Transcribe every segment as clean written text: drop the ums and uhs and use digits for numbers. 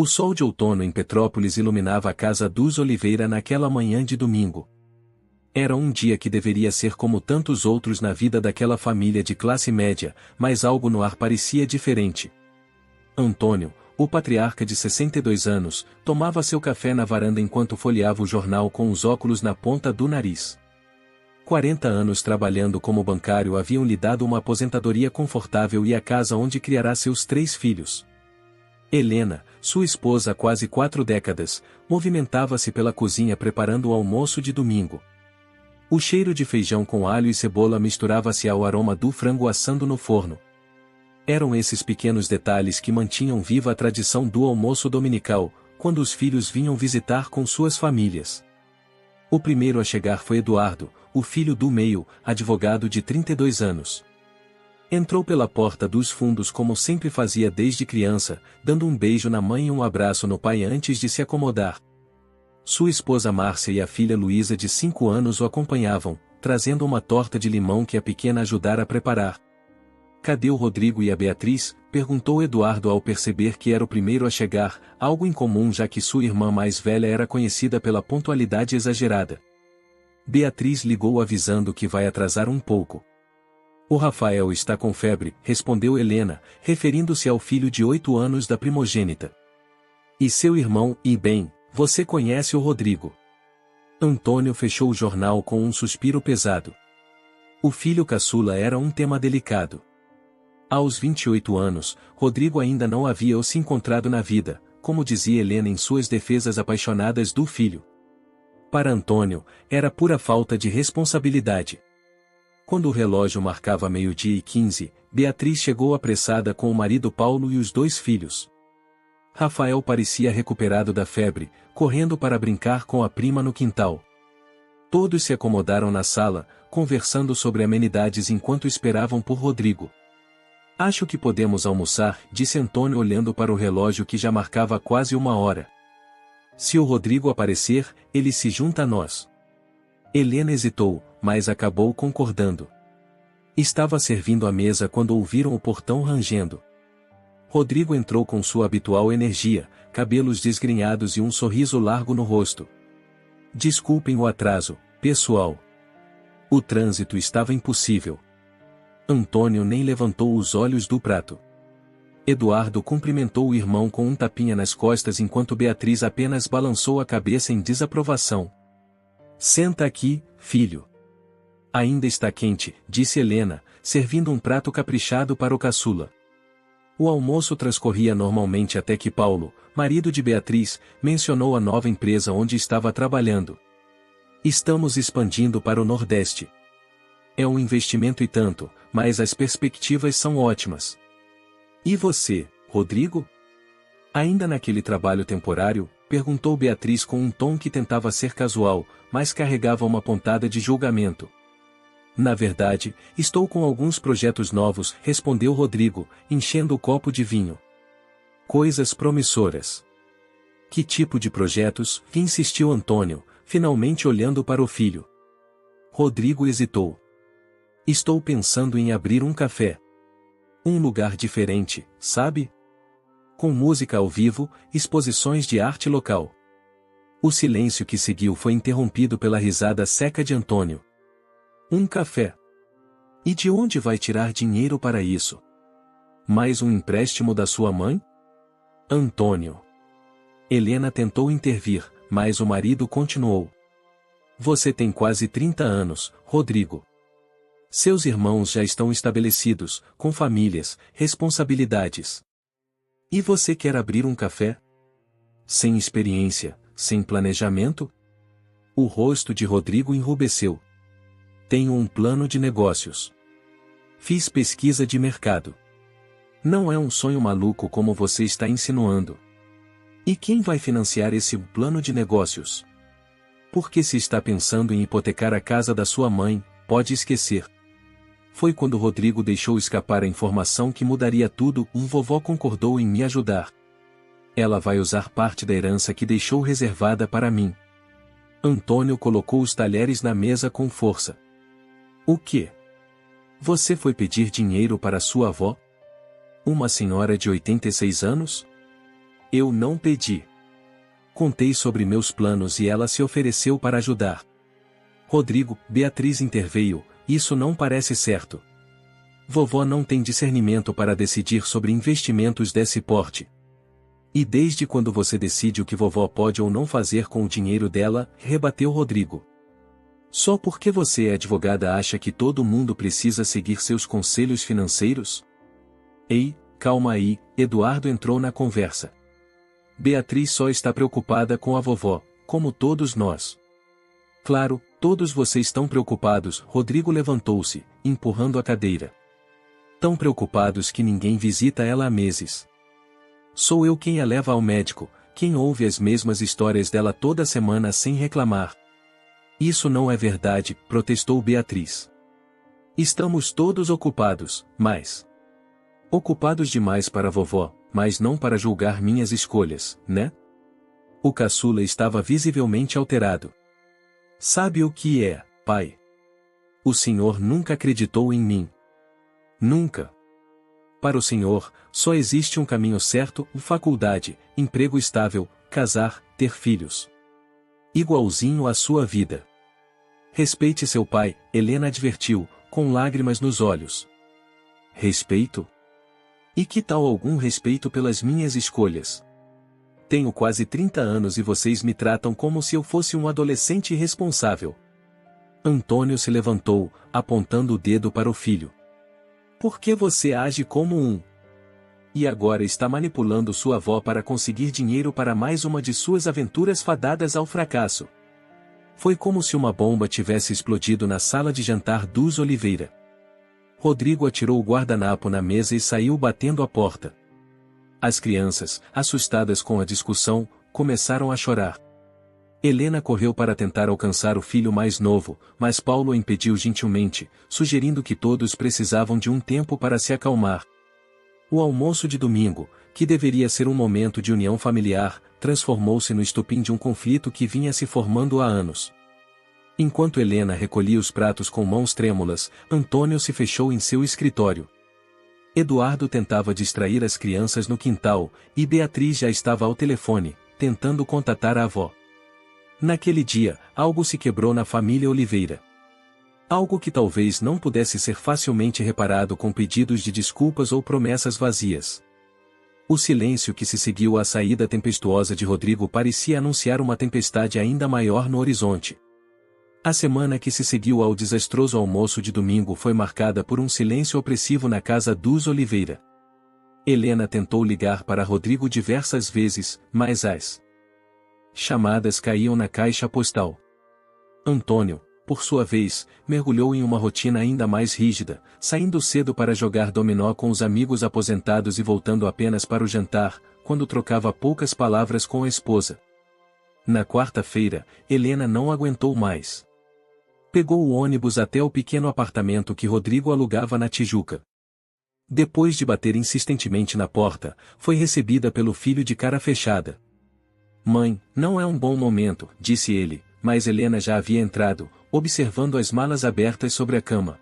O sol de outono em Petrópolis iluminava a casa dos Oliveira naquela manhã de domingo. Era um dia que deveria ser como tantos outros na vida daquela família de classe média, mas algo no ar parecia diferente. Antônio, o patriarca de 62 anos, tomava seu café na varanda enquanto folheava o jornal com os óculos na ponta do nariz. 40 anos trabalhando como bancário haviam lhe dado uma aposentadoria confortável e a casa onde criará seus 3 filhos. Helena, sua esposa há quase 4 décadas, movimentava-se pela cozinha preparando o almoço de domingo. O cheiro de feijão com alho e cebola misturava-se ao aroma do frango assando no forno. Eram esses pequenos detalhes que mantinham viva a tradição do almoço dominical, quando os filhos vinham visitar com suas famílias. O primeiro a chegar foi Eduardo, o filho do meio, advogado de 32 anos. Entrou pela porta dos fundos como sempre fazia desde criança, dando um beijo na mãe e um abraço no pai antes de se acomodar. Sua esposa Márcia e a filha Luísa de 5 anos o acompanhavam, trazendo uma torta de limão que a pequena ajudara a preparar. "Cadê o Rodrigo e a Beatriz?", perguntou Eduardo ao perceber que era o primeiro a chegar, algo incomum já que sua irmã mais velha era conhecida pela pontualidade exagerada. Beatriz ligou avisando que vai atrasar um pouco. "O Rafael está com febre", respondeu Helena, referindo-se ao filho de 8 anos da primogênita. "E seu irmão, e bem, você conhece o Rodrigo?" Antônio fechou o jornal com um suspiro pesado. O filho caçula era um tema delicado. Aos 28 anos, Rodrigo ainda não havia se encontrado na vida, como dizia Helena em suas defesas apaixonadas do filho. Para Antônio, era pura falta de responsabilidade. Quando o relógio marcava 12h15, Beatriz chegou apressada com o marido Paulo e os 2 filhos. Rafael parecia recuperado da febre, correndo para brincar com a prima no quintal. Todos se acomodaram na sala, conversando sobre amenidades enquanto esperavam por Rodrigo. "Acho que podemos almoçar", disse Antônio olhando para o relógio que já marcava quase 1 hora. "Se o Rodrigo aparecer, ele se junta a nós." Helena hesitou, mas acabou concordando. Estava servindo a mesa quando ouviram o portão rangendo. Rodrigo entrou com sua habitual energia, cabelos desgrenhados e um sorriso largo no rosto. "Desculpem o atraso, pessoal. O trânsito estava impossível." Antônio nem levantou os olhos do prato. Eduardo cumprimentou o irmão com um tapinha nas costas enquanto Beatriz apenas balançou a cabeça em desaprovação. "Senta aqui, filho. Ainda está quente", disse Helena, servindo um prato caprichado para o caçula. O almoço transcorria normalmente até que Paulo, marido de Beatriz, mencionou a nova empresa onde estava trabalhando. "Estamos expandindo para o Nordeste. É um investimento e tanto, mas as perspectivas são ótimas." "E você, Rodrigo?" "Ainda naquele trabalho temporário?", perguntou Beatriz com um tom que tentava ser casual, mas carregava uma pontada de julgamento. "Na verdade, estou com alguns projetos novos", respondeu Rodrigo, enchendo o copo de vinho. "Coisas promissoras." "Que tipo de projetos?", insistiu Antônio, finalmente olhando para o filho. Rodrigo hesitou. "Estou pensando em abrir um café. Um lugar diferente, sabe? Com música ao vivo, exposições de arte local." O silêncio que seguiu foi interrompido pela risada seca de Antônio. "Um café? E de onde vai tirar dinheiro para isso? Mais um empréstimo da sua mãe?" "Antônio." Helena tentou intervir, mas o marido continuou. "Você tem quase 30 anos, Rodrigo. Seus irmãos já estão estabelecidos, com famílias, responsabilidades. E você quer abrir um café? Sem experiência, sem planejamento?" O rosto de Rodrigo enrubesceu. "Tenho um plano de negócios. Fiz pesquisa de mercado. Não é um sonho maluco como você está insinuando. E quem vai financiar esse plano de negócios? Porque se está pensando em hipotecar a casa da sua mãe, pode esquecer." Foi quando Rodrigo deixou escapar a informação que mudaria tudo. "Vovó concordou em me ajudar. Ela vai usar parte da herança que deixou reservada para mim." Antônio colocou os talheres na mesa com força. "O quê? Você foi pedir dinheiro para sua avó? Uma senhora de 86 anos? Eu não pedi. Contei sobre meus planos e ela se ofereceu para ajudar. Rodrigo, Beatriz interveio, isso não parece certo. Vovó não tem discernimento para decidir sobre investimentos desse porte. E desde quando você decide o que vovó pode ou não fazer com o dinheiro dela, rebateu Rodrigo. Só porque você é advogada acha que todo mundo precisa seguir seus conselhos financeiros? Ei, calma aí, Eduardo entrou na conversa. Beatriz só está preocupada com a vovó, como todos nós. Claro, todos vocês estão preocupados, Rodrigo levantou-se, empurrando a cadeira. Tão preocupados que ninguém visita ela há meses. Sou eu quem a leva ao médico, quem ouve as mesmas histórias dela toda semana sem reclamar. Isso não é verdade, protestou Beatriz. Estamos todos ocupados, mas... Ocupados demais para a vovó, mas não para julgar minhas escolhas, né? O caçula estava visivelmente alterado. Sabe o que é, pai? O senhor nunca acreditou em mim. Nunca. Para o senhor, só existe um caminho certo, faculdade, emprego estável, casar, ter filhos. Igualzinho à sua vida. Respeite seu pai, Helena advertiu, com lágrimas nos olhos. Respeito? E que tal algum respeito pelas minhas escolhas? Tenho quase 30 anos e vocês me tratam como se eu fosse um adolescente irresponsável. Antônio se levantou, apontando o dedo para o filho. Por que você age como um? E agora está manipulando sua avó para conseguir dinheiro para mais uma de suas aventuras fadadas ao fracasso. Foi como se uma bomba tivesse explodido na sala de jantar dos Oliveira. Rodrigo atirou o guardanapo na mesa e saiu batendo a porta. As crianças, assustadas com a discussão, começaram a chorar. Helena correu para tentar alcançar o filho mais novo, mas Paulo impediu gentilmente, sugerindo que todos precisavam de um tempo para se acalmar. O almoço de domingo, que deveria ser um momento de união familiar, transformou-se no estopim de um conflito que vinha se formando há anos. Enquanto Helena recolhia os pratos com mãos trêmulas, Antônio se fechou em seu escritório. Eduardo tentava distrair as crianças no quintal, e Beatriz já estava ao telefone, tentando contatar a avó. Naquele dia, algo se quebrou na família Oliveira. Algo que talvez não pudesse ser facilmente reparado com pedidos de desculpas ou promessas vazias. O silêncio que se seguiu à saída tempestuosa de Rodrigo parecia anunciar uma tempestade ainda maior no horizonte. A semana que se seguiu ao desastroso almoço de domingo foi marcada por um silêncio opressivo na casa dos Oliveira. Helena tentou ligar para Rodrigo diversas vezes, mas as chamadas caíam na caixa postal. Antônio, por sua vez, mergulhou em uma rotina ainda mais rígida, saindo cedo para jogar dominó com os amigos aposentados e voltando apenas para o jantar, quando trocava poucas palavras com a esposa. Na quarta-feira, Helena não aguentou mais. Pegou o ônibus até o pequeno apartamento que Rodrigo alugava na Tijuca. Depois de bater insistentemente na porta, foi recebida pelo filho de cara fechada. Mãe, não é um bom momento, disse ele, mas Helena já havia entrado, observando as malas abertas sobre a cama.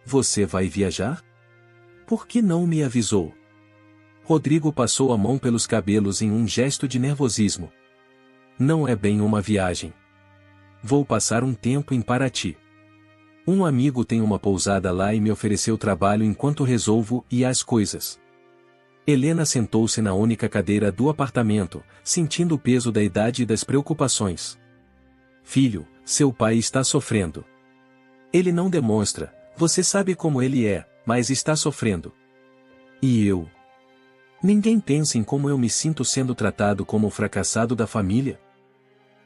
Você vai viajar? Por que não me avisou? Rodrigo passou a mão pelos cabelos em um gesto de nervosismo. Não é bem uma viagem. Vou passar um tempo em Paraty. Um amigo tem uma pousada lá e me ofereceu trabalho enquanto resolvo e as coisas. Helena sentou-se na única cadeira do apartamento, sentindo o peso da idade e das preocupações. Filho, seu pai está sofrendo. Ele não demonstra, você sabe como ele é, mas está sofrendo. E eu? Ninguém pensa em como eu me sinto sendo tratado como o fracassado da família?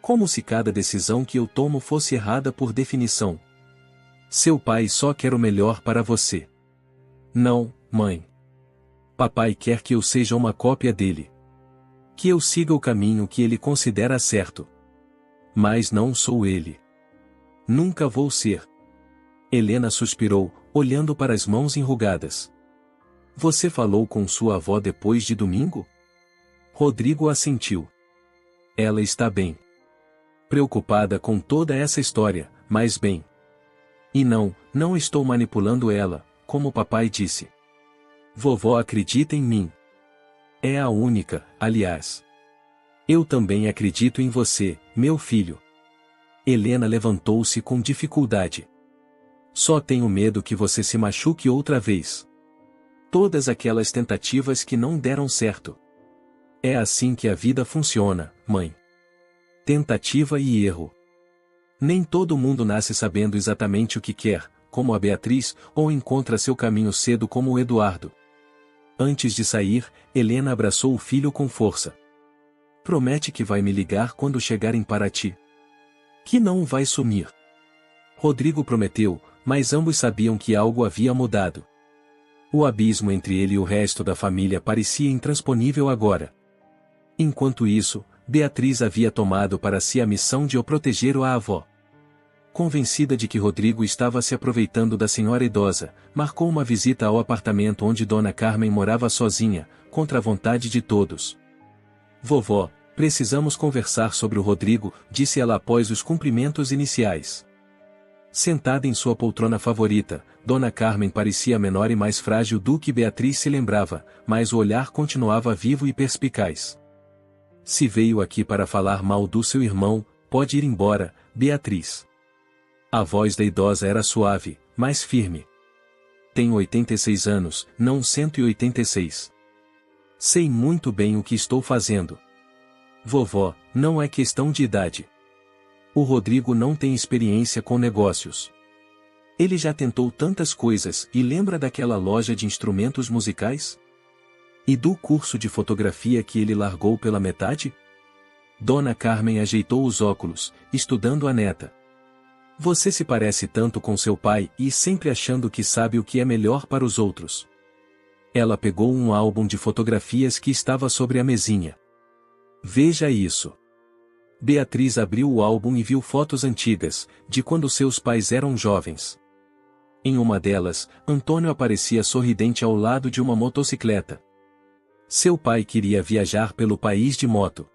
Como se cada decisão que eu tomo fosse errada por definição. Seu pai só quer o melhor para você. Não, mãe. Papai quer que eu seja uma cópia dele. Que eu siga o caminho que ele considera certo. Mas não sou ele. Nunca vou ser. Helena suspirou, olhando para as mãos enrugadas. Você falou com sua avó depois de domingo? Rodrigo assentiu. Ela está bem. Preocupada com toda essa história, mas bem. E não estou manipulando ela, como papai disse. Vovó acredita em mim. É a única, aliás. Eu também acredito em você, meu filho. Helena levantou-se com dificuldade. Só tenho medo que você se machuque outra vez. Todas aquelas tentativas que não deram certo. É assim que a vida funciona, mãe. Tentativa e erro. Nem todo mundo nasce sabendo exatamente o que quer, como a Beatriz, ou encontra seu caminho cedo como o Eduardo. Antes de sair, Helena abraçou o filho com força. Promete que vai me ligar quando chegar em Paraty. Que não vai sumir. Rodrigo prometeu, mas ambos sabiam que algo havia mudado. O abismo entre ele e o resto da família parecia intransponível agora. Enquanto isso, Beatriz havia tomado para si a missão de o proteger a avó. Convencida de que Rodrigo estava se aproveitando da senhora idosa, marcou uma visita ao apartamento onde Dona Carmen morava sozinha, contra a vontade de todos. Vovó, precisamos conversar sobre o Rodrigo, disse ela após os cumprimentos iniciais. Sentada em sua poltrona favorita, Dona Carmen parecia menor e mais frágil do que Beatriz se lembrava, mas o olhar continuava vivo e perspicaz. Se veio aqui para falar mal do seu irmão, pode ir embora, Beatriz. A voz da idosa era suave, mas firme. Tenho 86 anos, não 186. Sei muito bem o que estou fazendo. Vovó, não é questão de idade. O Rodrigo não tem experiência com negócios. Ele já tentou tantas coisas e lembra daquela loja de instrumentos musicais? E do curso de fotografia que ele largou pela metade? Dona Carmen ajeitou os óculos, estudando a neta. Você se parece tanto com seu pai e sempre achando que sabe o que é melhor para os outros. Ela pegou um álbum de fotografias que estava sobre a mesinha. Veja isso. Beatriz abriu o álbum e viu fotos antigas, de quando seus pais eram jovens. Em uma delas, Antônio aparecia sorridente ao lado de uma motocicleta. Seu pai queria viajar pelo país de moto.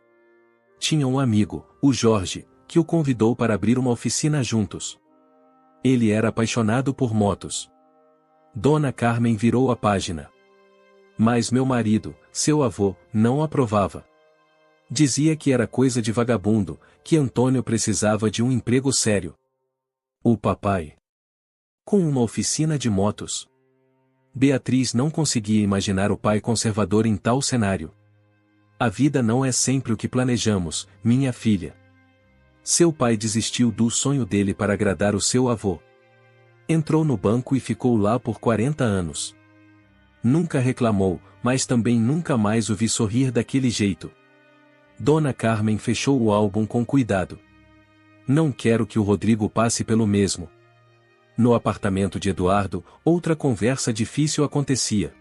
Tinha um amigo, o Jorge, que o convidou para abrir uma oficina juntos. Ele era apaixonado por motos. Dona Carmen virou a página. Mas meu marido, seu avô, não aprovava. Dizia que era coisa de vagabundo, que Antônio precisava de um emprego sério. O papai. Com uma oficina de motos. Beatriz não conseguia imaginar o pai conservador em tal cenário. A vida não é sempre o que planejamos, minha filha. Seu pai desistiu do sonho dele para agradar o seu avô. Entrou no banco e ficou lá por 40 anos. Nunca reclamou, mas também nunca mais o vi sorrir daquele jeito. Dona Carmen fechou o álbum com cuidado. Não quero que o Rodrigo passe pelo mesmo. No apartamento de Eduardo, outra conversa difícil acontecia.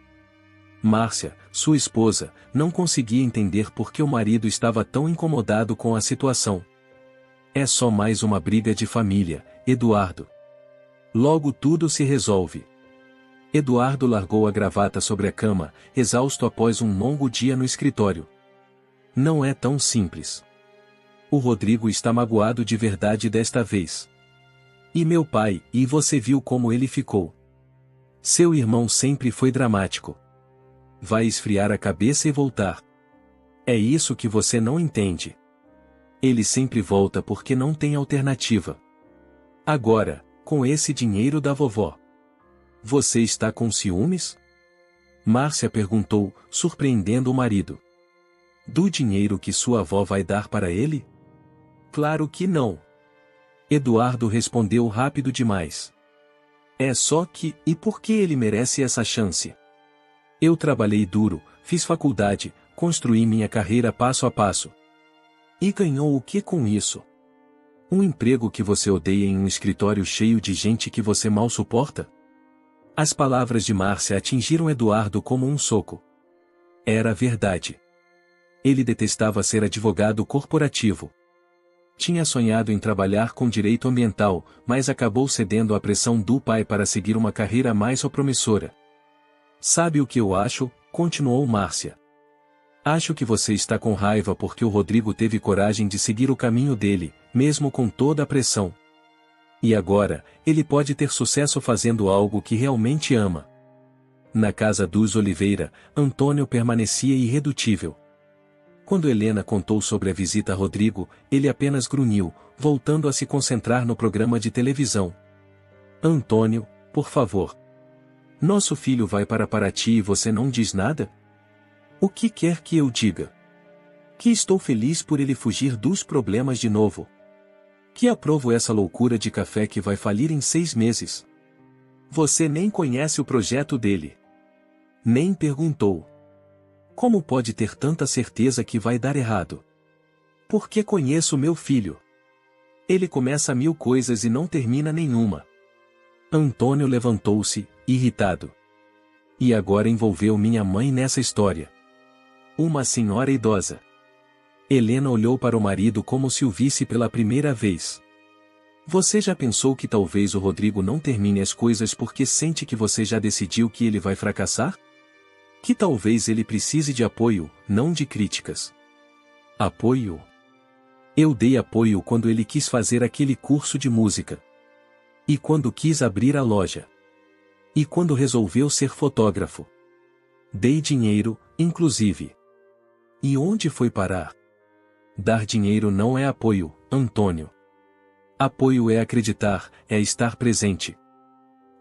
Márcia, sua esposa, não conseguia entender por que o marido estava tão incomodado com a situação. É só mais uma briga de família, Eduardo. Logo tudo se resolve. Eduardo largou a gravata sobre a cama, exausto após um longo dia no escritório. Não é tão simples. O Rodrigo está magoado de verdade desta vez. E meu pai, e você viu como ele ficou. Seu irmão sempre foi dramático. Vai esfriar a cabeça e voltar. É isso que você não entende. Ele sempre volta porque não tem alternativa. Agora, com esse dinheiro da vovó. Você está com ciúmes? Márcia perguntou, surpreendendo o marido. Do dinheiro que sua avó vai dar para ele? Claro que não. Eduardo respondeu rápido demais. É só que, e por que ele merece essa chance? Eu trabalhei duro, fiz faculdade, construí minha carreira passo a passo. E ganhou o que com isso? Um emprego que você odeia em um escritório cheio de gente que você mal suporta? As palavras de Márcia atingiram Eduardo como um soco. Era verdade. Ele detestava ser advogado corporativo. Tinha sonhado em trabalhar com direito ambiental, mas acabou cedendo à pressão do pai para seguir uma carreira mais promissora. Sabe o que eu acho? Continuou Márcia. Acho que você está com raiva porque o Rodrigo teve coragem de seguir o caminho dele, mesmo com toda a pressão. E agora, ele pode ter sucesso fazendo algo que realmente ama. Na casa dos Oliveira, Antônio permanecia irredutível. Quando Helena contou sobre a visita a Rodrigo, ele apenas grunhiu, voltando a se concentrar no programa de televisão. Antônio, por favor. Nosso filho vai para Paraty e você não diz nada? O que quer que eu diga? Que estou feliz por ele fugir dos problemas de novo. Que aprovo essa loucura de café que vai falir em 6 meses. Você nem conhece o projeto dele. Nem perguntou. Como pode ter tanta certeza que vai dar errado? Porque conheço meu filho. Ele começa 1000 coisas e não termina nenhuma. Antônio levantou-se, irritado. E agora envolveu minha mãe nessa história. Uma senhora idosa. Helena olhou para o marido como se o visse pela primeira vez. Você já pensou que talvez o Rodrigo não termine as coisas porque sente que você já decidiu que ele vai fracassar? Que talvez ele precise de apoio, não de críticas. Apoio? Eu dei apoio quando ele quis fazer aquele curso de música. E quando quis abrir a loja. E quando resolveu ser fotógrafo. Dei dinheiro, inclusive. E onde foi parar? Dar dinheiro não é apoio, Antônio. Apoio é acreditar, é estar presente.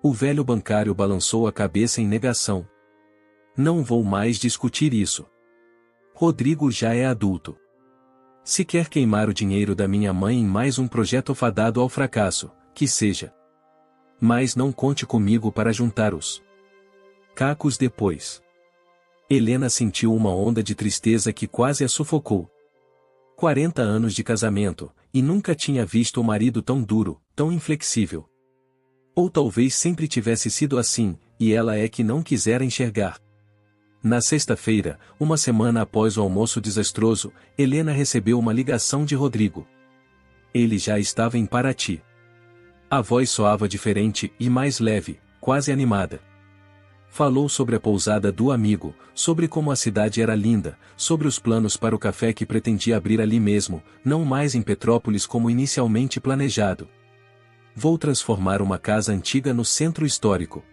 O velho bancário balançou a cabeça em negação. Não vou mais discutir isso. Rodrigo já é adulto. Se quer queimar o dinheiro da minha mãe em mais um projeto fadado ao fracasso, que seja. Mas não conte comigo para juntar os cacos depois. Helena sentiu uma onda de tristeza que quase a sufocou. 40 anos de casamento, e nunca tinha visto o marido tão duro, tão inflexível. Ou talvez sempre tivesse sido assim, e ela é que não quisera enxergar. Na sexta-feira, uma semana após o almoço desastroso, Helena recebeu uma ligação de Rodrigo. Ele já estava em Paraty. A voz soava diferente e mais leve, quase animada. Falou sobre a pousada do amigo, sobre como a cidade era linda, sobre os planos para o café que pretendia abrir ali mesmo, não mais em Petrópolis como inicialmente planejado. Vou transformar uma casa antiga no centro histórico.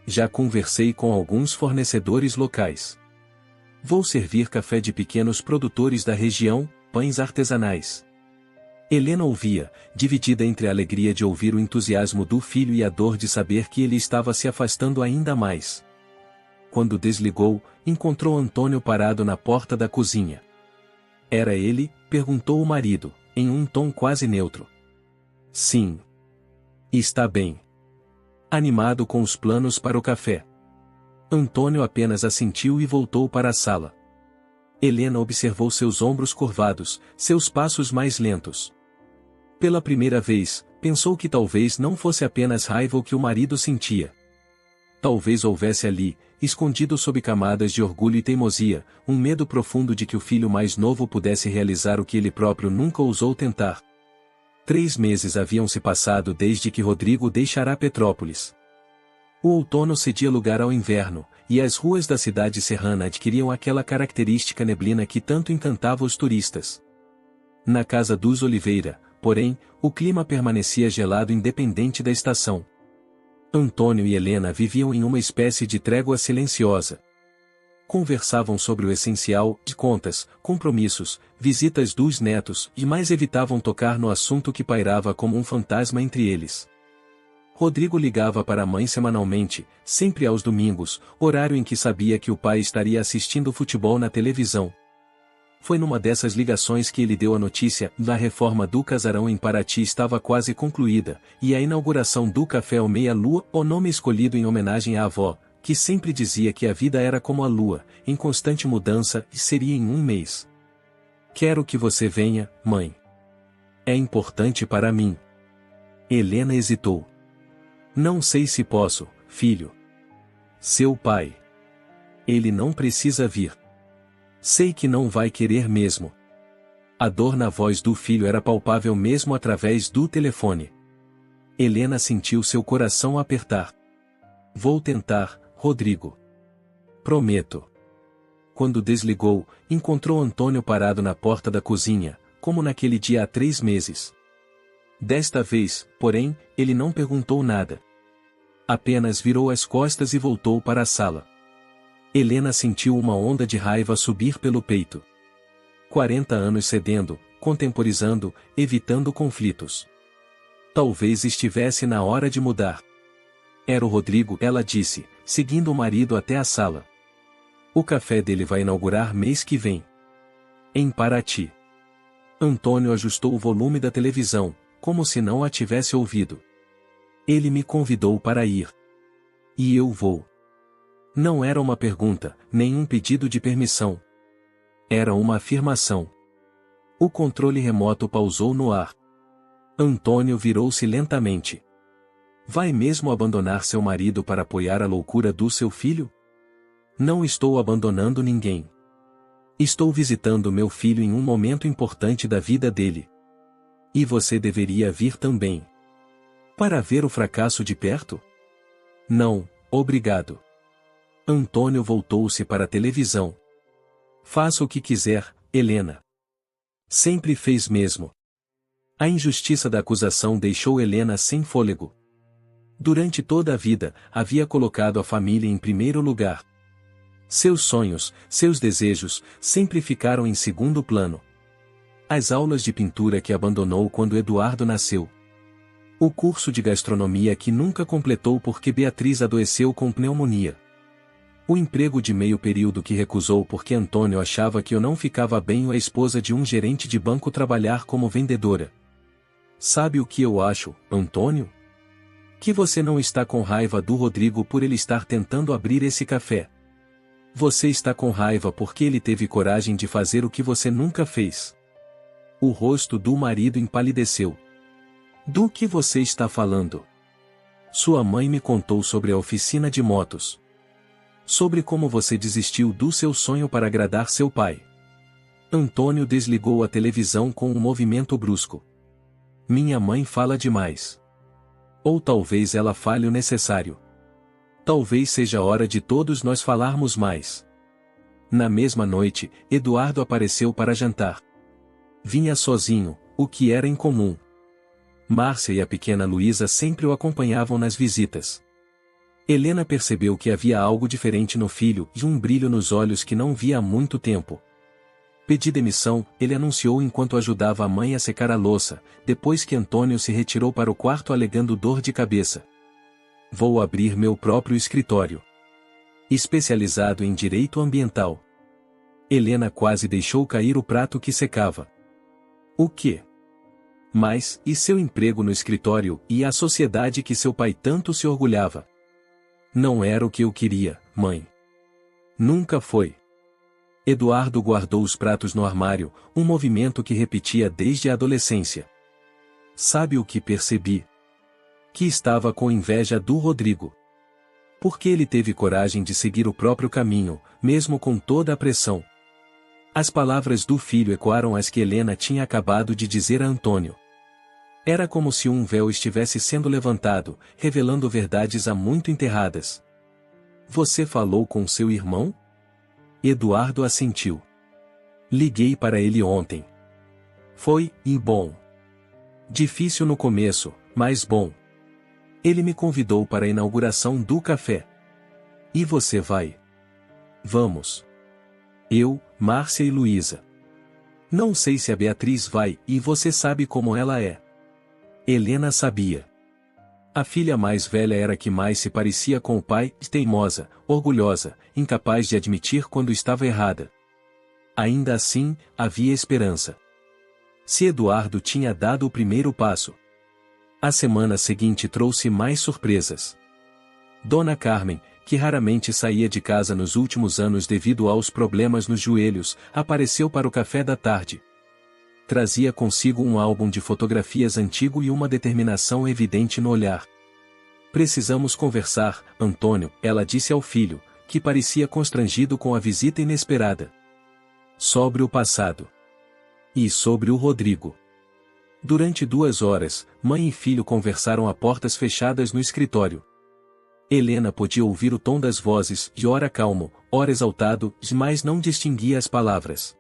Já conversei com alguns fornecedores locais. Vou servir café de pequenos produtores da região, pães artesanais. Helena ouvia, dividida entre a alegria de ouvir o entusiasmo do filho e a dor de saber que ele estava se afastando ainda mais. Quando desligou, encontrou Antônio parado na porta da cozinha. Era ele? Perguntou o marido, em um tom quase neutro. Sim. Está bem. Animado com os planos para o café. Antônio apenas assentiu e voltou para a sala. Helena observou seus ombros curvados, seus passos mais lentos. Pela primeira vez, pensou que talvez não fosse apenas raiva o que o marido sentia. Talvez houvesse ali, escondido sob camadas de orgulho e teimosia, um medo profundo de que o filho mais novo pudesse realizar o que ele próprio nunca ousou tentar. 3 meses haviam se passado desde que Rodrigo deixara Petrópolis. O outono cedia lugar ao inverno, e as ruas da cidade serrana adquiriam aquela característica neblina que tanto encantava os turistas. Na casa dos Oliveira, porém, o clima permanecia gelado independente da estação. Antônio e Helena viviam em uma espécie de trégua silenciosa. Conversavam sobre o essencial, de contas, compromissos, visitas dos netos, e mais evitavam tocar no assunto que pairava como um fantasma entre eles. Rodrigo ligava para a mãe semanalmente, sempre aos domingos, horário em que sabia que o pai estaria assistindo futebol na televisão. Foi numa dessas ligações que ele deu a notícia: a reforma do casarão em Paraty estava quase concluída, e a inauguração do Café ao Meia-Lua, o nome escolhido em homenagem à avó, que sempre dizia que a vida era como a lua, em constante mudança, e seria em 1 mês. Quero que você venha, mãe. É importante para mim. Helena hesitou. Não sei se posso, filho. Seu pai. Ele não precisa vir. Sei que não vai querer mesmo. A dor na voz do filho era palpável mesmo através do telefone. Helena sentiu seu coração apertar. Vou tentar, Rodrigo. Prometo. Quando desligou, encontrou Antônio parado na porta da cozinha, como naquele dia há 3 meses. Desta vez, porém, ele não perguntou nada. Apenas virou as costas e voltou para a sala. Helena sentiu uma onda de raiva subir pelo peito. 40 anos cedendo, contemporizando, evitando conflitos. Talvez estivesse na hora de mudar. Era o Rodrigo, ela disse, seguindo o marido até a sala. O café dele vai inaugurar mês que vem. Em Paraty. Antônio ajustou o volume da televisão, como se não a tivesse ouvido. Ele me convidou para ir. E eu vou. Não era uma pergunta, nem um pedido de permissão. Era uma afirmação. O controle remoto pausou no ar. Antônio virou-se lentamente. Vai mesmo abandonar seu marido para apoiar a loucura do seu filho? Não estou abandonando ninguém. Estou visitando meu filho em um momento importante da vida dele. E você deveria vir também. Para ver o fracasso de perto? Não, obrigado. Antônio voltou-se para a televisão. Faça o que quiser, Helena. Sempre fez mesmo. A injustiça da acusação deixou Helena sem fôlego. Durante toda a vida, havia colocado a família em primeiro lugar. Seus sonhos, seus desejos, sempre ficaram em segundo plano. As aulas de pintura que abandonou quando Eduardo nasceu. O curso de gastronomia que nunca completou porque Beatriz adoeceu com pneumonia. O emprego de meio período que recusou porque Antônio achava que eu não ficava bem a esposa de um gerente de banco trabalhar como vendedora. Sabe o que eu acho, Antônio? Que você não está com raiva do Rodrigo por ele estar tentando abrir esse café. Você está com raiva porque ele teve coragem de fazer o que você nunca fez. O rosto do marido empalideceu. Do que você está falando? Sua mãe me contou sobre a oficina de motos. Sobre como você desistiu do seu sonho para agradar seu pai. Antônio desligou a televisão com um movimento brusco. Minha mãe fala demais. Ou talvez ela fale o necessário. Talvez seja hora de todos nós falarmos mais. Na mesma noite, Eduardo apareceu para jantar. Vinha sozinho, o que era incomum. Márcia e a pequena Luísa sempre o acompanhavam nas visitas. Helena percebeu que havia algo diferente no filho e um brilho nos olhos que não via há muito tempo. Pedi demissão, ele anunciou enquanto ajudava a mãe a secar a louça, depois que Antônio se retirou para o quarto alegando dor de cabeça. Vou abrir meu próprio escritório. Especializado em direito ambiental. Helena quase deixou cair o prato que secava. O quê? Mas, e seu emprego no escritório, e a sociedade que seu pai tanto se orgulhava? Não era o que eu queria, mãe. Nunca foi. Eduardo guardou os pratos no armário, um movimento que repetia desde a adolescência. Sabe o que percebi? Que estava com inveja do Rodrigo. Porque ele teve coragem de seguir o próprio caminho, mesmo com toda a pressão. As palavras do filho ecoaram as que Helena tinha acabado de dizer a Antônio. Era como se um véu estivesse sendo levantado, revelando verdades há muito enterradas. Você falou com seu irmão? Eduardo assentiu. Liguei para ele ontem. Foi, e bom. Difícil no começo, mas bom. Ele me convidou para a inauguração do café. E você vai? Vamos. Eu, Márcia e Luísa. Não sei se a Beatriz vai, e você sabe como ela é. Helena sabia. A filha mais velha era a que mais se parecia com o pai, teimosa, orgulhosa, incapaz de admitir quando estava errada. Ainda assim, havia esperança. Se Eduardo tinha dado o primeiro passo. A semana seguinte trouxe mais surpresas. Dona Carmen, que raramente saía de casa nos últimos anos devido aos problemas nos joelhos, apareceu para o café da tarde. Trazia consigo um álbum de fotografias antigo e uma determinação evidente no olhar. Precisamos conversar, Antônio, ela disse ao filho, que parecia constrangido com a visita inesperada. Sobre o passado. E sobre o Rodrigo. Durante 2 horas, mãe e filho conversaram a portas fechadas no escritório. Helena podia ouvir o tom das vozes, de ora calmo, ora exaltado, mas não distinguia as palavras.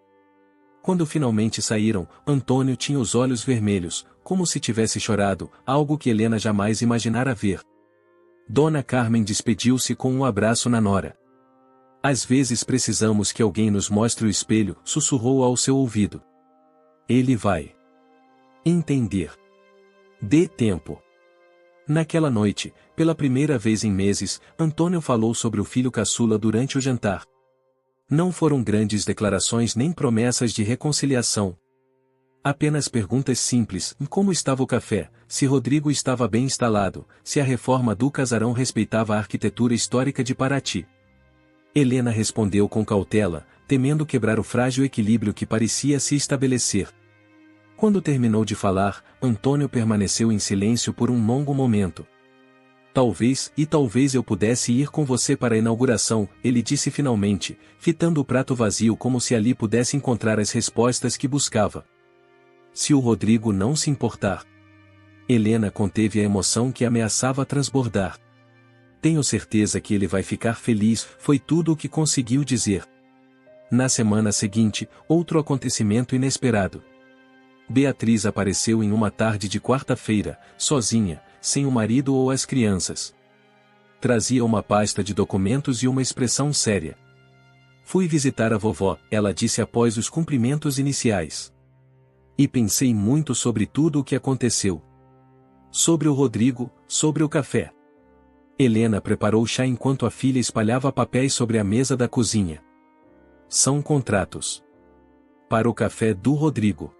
Quando finalmente saíram, Antônio tinha os olhos vermelhos, como se tivesse chorado, algo que Helena jamais imaginara ver. Dona Carmen despediu-se com um abraço na nora. Às vezes precisamos que alguém nos mostre o espelho, sussurrou ao seu ouvido. Ele vai entender. Dê tempo. Naquela noite, pela primeira vez em meses, Antônio falou sobre o filho caçula durante o jantar. Não foram grandes declarações nem promessas de reconciliação. Apenas perguntas simples: como estava o café, se Rodrigo estava bem instalado, se a reforma do casarão respeitava a arquitetura histórica de Paraty. Helena respondeu com cautela, temendo quebrar o frágil equilíbrio que parecia se estabelecer. Quando terminou de falar, Antônio permaneceu em silêncio por um longo momento. Talvez eu pudesse ir com você para a inauguração, ele disse finalmente, fitando o prato vazio como se ali pudesse encontrar as respostas que buscava. Se o Rodrigo não se importar. Helena conteve a emoção que ameaçava transbordar. Tenho certeza que ele vai ficar feliz, foi tudo o que conseguiu dizer. Na semana seguinte, outro acontecimento inesperado. Beatriz apareceu em uma tarde de quarta-feira, sozinha, sem o marido ou as crianças. Trazia uma pasta de documentos e uma expressão séria. Fui visitar a vovó, ela disse após os cumprimentos iniciais. E pensei muito sobre tudo o que aconteceu. Sobre o Rodrigo, sobre o café. Helena preparou chá enquanto a filha espalhava papéis sobre a mesa da cozinha. São contratos. Para o café do Rodrigo.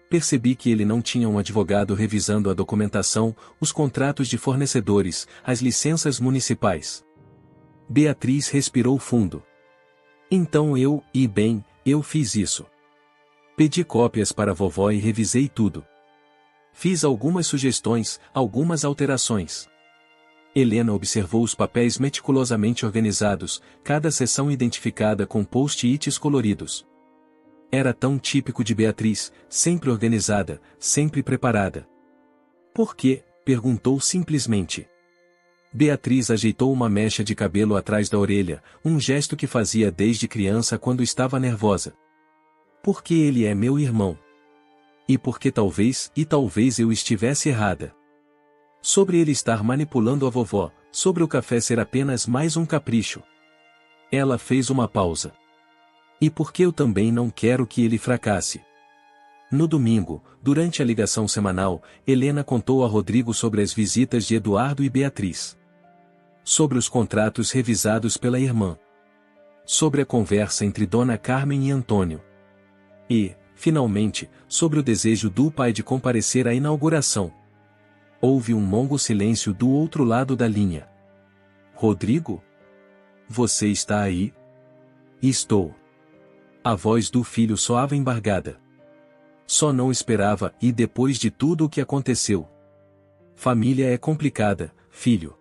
Percebi que ele não tinha um advogado revisando a documentação, os contratos de fornecedores, as licenças municipais. Beatriz respirou fundo. Então eu fiz isso. Pedi cópias para a vovó e revisei tudo. Fiz algumas sugestões, algumas alterações. Helena observou os papéis meticulosamente organizados, cada seção identificada com post-its coloridos. Era tão típico de Beatriz, sempre organizada, sempre preparada. Por quê? Perguntou simplesmente. Beatriz ajeitou uma mecha de cabelo atrás da orelha, um gesto que fazia desde criança quando estava nervosa. Porque ele é meu irmão. E porque talvez eu estivesse errada. Sobre ele estar manipulando a vovó, sobre o café ser apenas mais um capricho. Ela fez uma pausa. E porque eu também não quero que ele fracasse. No domingo, durante a ligação semanal, Helena contou a Rodrigo sobre as visitas de Eduardo e Beatriz. Sobre os contratos revisados pela irmã. Sobre a conversa entre Dona Carmen e Antônio. E, finalmente, sobre o desejo do pai de comparecer à inauguração. Houve um longo silêncio do outro lado da linha. Rodrigo? Você está aí? Estou. A voz do filho soava embargada. Só não esperava, e depois de tudo o que aconteceu. Família é complicada, filho.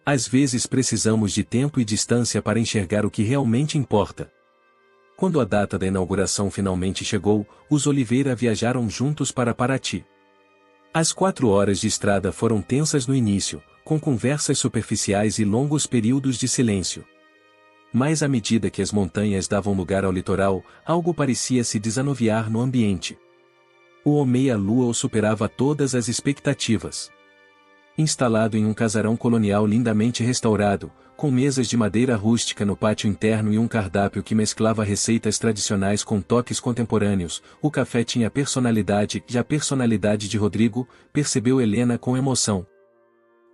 Às vezes precisamos de tempo e distância para enxergar o que realmente importa. Quando a data da inauguração finalmente chegou, os Oliveira viajaram juntos para Paraty. As 4 horas de estrada foram tensas no início, com conversas superficiais e longos períodos de silêncio. Mas à medida que as montanhas davam lugar ao litoral, algo parecia se desanuviar no ambiente. O meia-lua superava todas as expectativas. Instalado em um casarão colonial lindamente restaurado, com mesas de madeira rústica no pátio interno e um cardápio que mesclava receitas tradicionais com toques contemporâneos, o café tinha personalidade, e a personalidade de Rodrigo, percebeu Helena com emoção.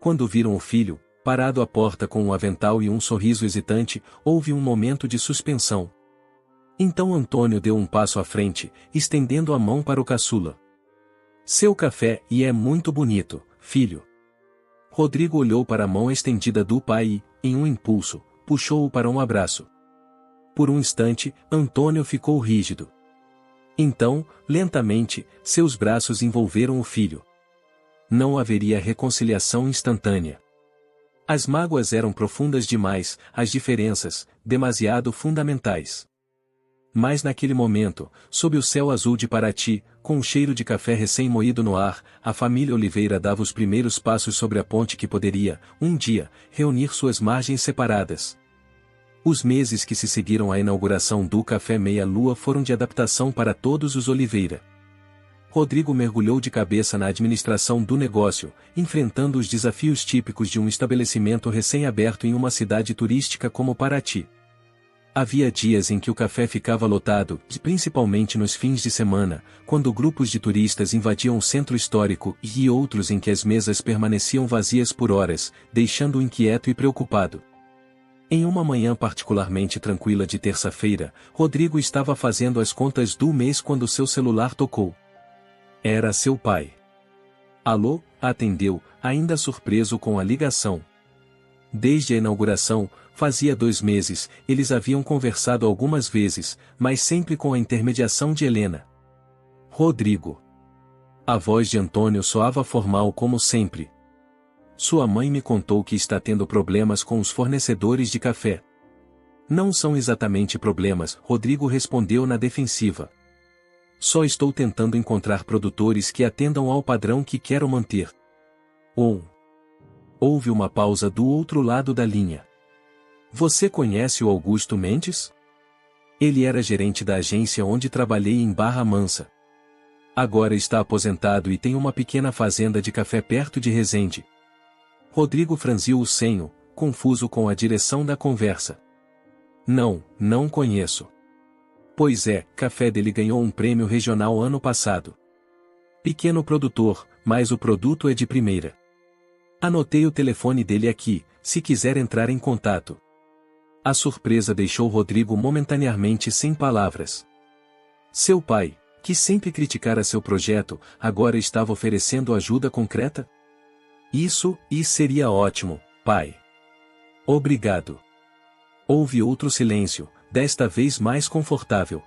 Quando viram o filho, parado à porta com um avental e um sorriso hesitante, houve um momento de suspensão. Então Antônio deu um passo à frente, estendendo a mão para o caçula. Seu café, e é muito bonito, filho. Rodrigo olhou para a mão estendida do pai e, em um impulso, puxou-o para um abraço. Por um instante, Antônio ficou rígido. Então, lentamente, seus braços envolveram o filho. Não haveria reconciliação instantânea. As mágoas eram profundas demais, as diferenças, demasiado fundamentais. Mas naquele momento, sob o céu azul de Paraty, com o cheiro de café recém-moído no ar, a família Oliveira dava os primeiros passos sobre a ponte que poderia, um dia, reunir suas margens separadas. Os meses que se seguiram à inauguração do Café Meia Lua foram de adaptação para todos os Oliveira. Rodrigo mergulhou de cabeça na administração do negócio, enfrentando os desafios típicos de um estabelecimento recém-aberto em uma cidade turística como Paraty. Havia dias em que o café ficava lotado, principalmente nos fins de semana, quando grupos de turistas invadiam o centro histórico, e outros em que as mesas permaneciam vazias por horas, deixando-o inquieto e preocupado. Em uma manhã particularmente tranquila de terça-feira, Rodrigo estava fazendo as contas do mês quando seu celular tocou. Era seu pai. Alô, atendeu, ainda surpreso com a ligação. Desde a inauguração, fazia 2 meses, eles haviam conversado algumas vezes, mas sempre com a intermediação de Helena. Rodrigo. A voz de Antônio soava formal como sempre. Sua mãe me contou que está tendo problemas com os fornecedores de café. Não são exatamente problemas, Rodrigo respondeu na defensiva. Só estou tentando encontrar produtores que atendam ao padrão que quero manter. Houve uma pausa do outro lado da linha. Você conhece o Augusto Mendes? Ele era gerente da agência onde trabalhei em Barra Mansa. Agora está aposentado e tem uma pequena fazenda de café perto de Resende. Rodrigo franziu o senho, confuso com a direção da conversa. Não conheço. Pois é, café dele ganhou um prêmio regional ano passado. Pequeno produtor, mas o produto é de primeira. Anotei o telefone dele aqui, se quiser entrar em contato. A surpresa deixou Rodrigo momentaneamente sem palavras. Seu pai, que sempre criticara seu projeto, agora estava oferecendo ajuda concreta? Isso seria ótimo, pai. Obrigado. Houve outro silêncio, desta vez mais confortável.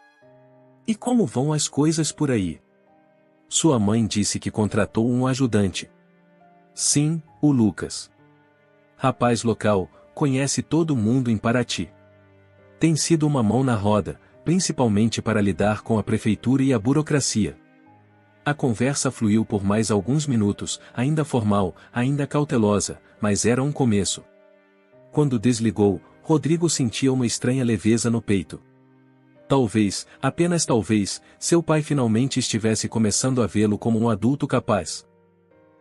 E como vão as coisas por aí? Sua mãe disse que contratou um ajudante. Sim, o Lucas. Rapaz local, conhece todo mundo em Paraty. Tem sido uma mão na roda, principalmente para lidar com a prefeitura e a burocracia. A conversa fluiu por mais alguns minutos, ainda formal, ainda cautelosa, mas era um começo. Quando desligou, Rodrigo sentia uma estranha leveza no peito. Talvez, apenas talvez, seu pai finalmente estivesse começando a vê-lo como um adulto capaz.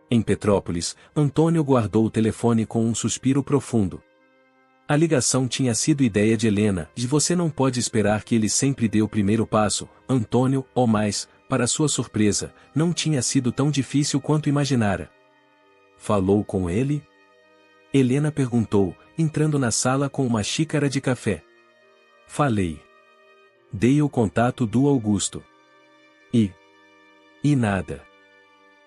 Em Petrópolis, Antônio guardou o telefone com um suspiro profundo. A ligação tinha sido ideia de Helena, e você não pode esperar que ele sempre dê o primeiro passo, Antônio, ou mais, para sua surpresa, não tinha sido tão difícil quanto imaginara. Falou com ele? Helena perguntou, entrando na sala com uma xícara de café. Falei. Dei o contato do Augusto. E nada.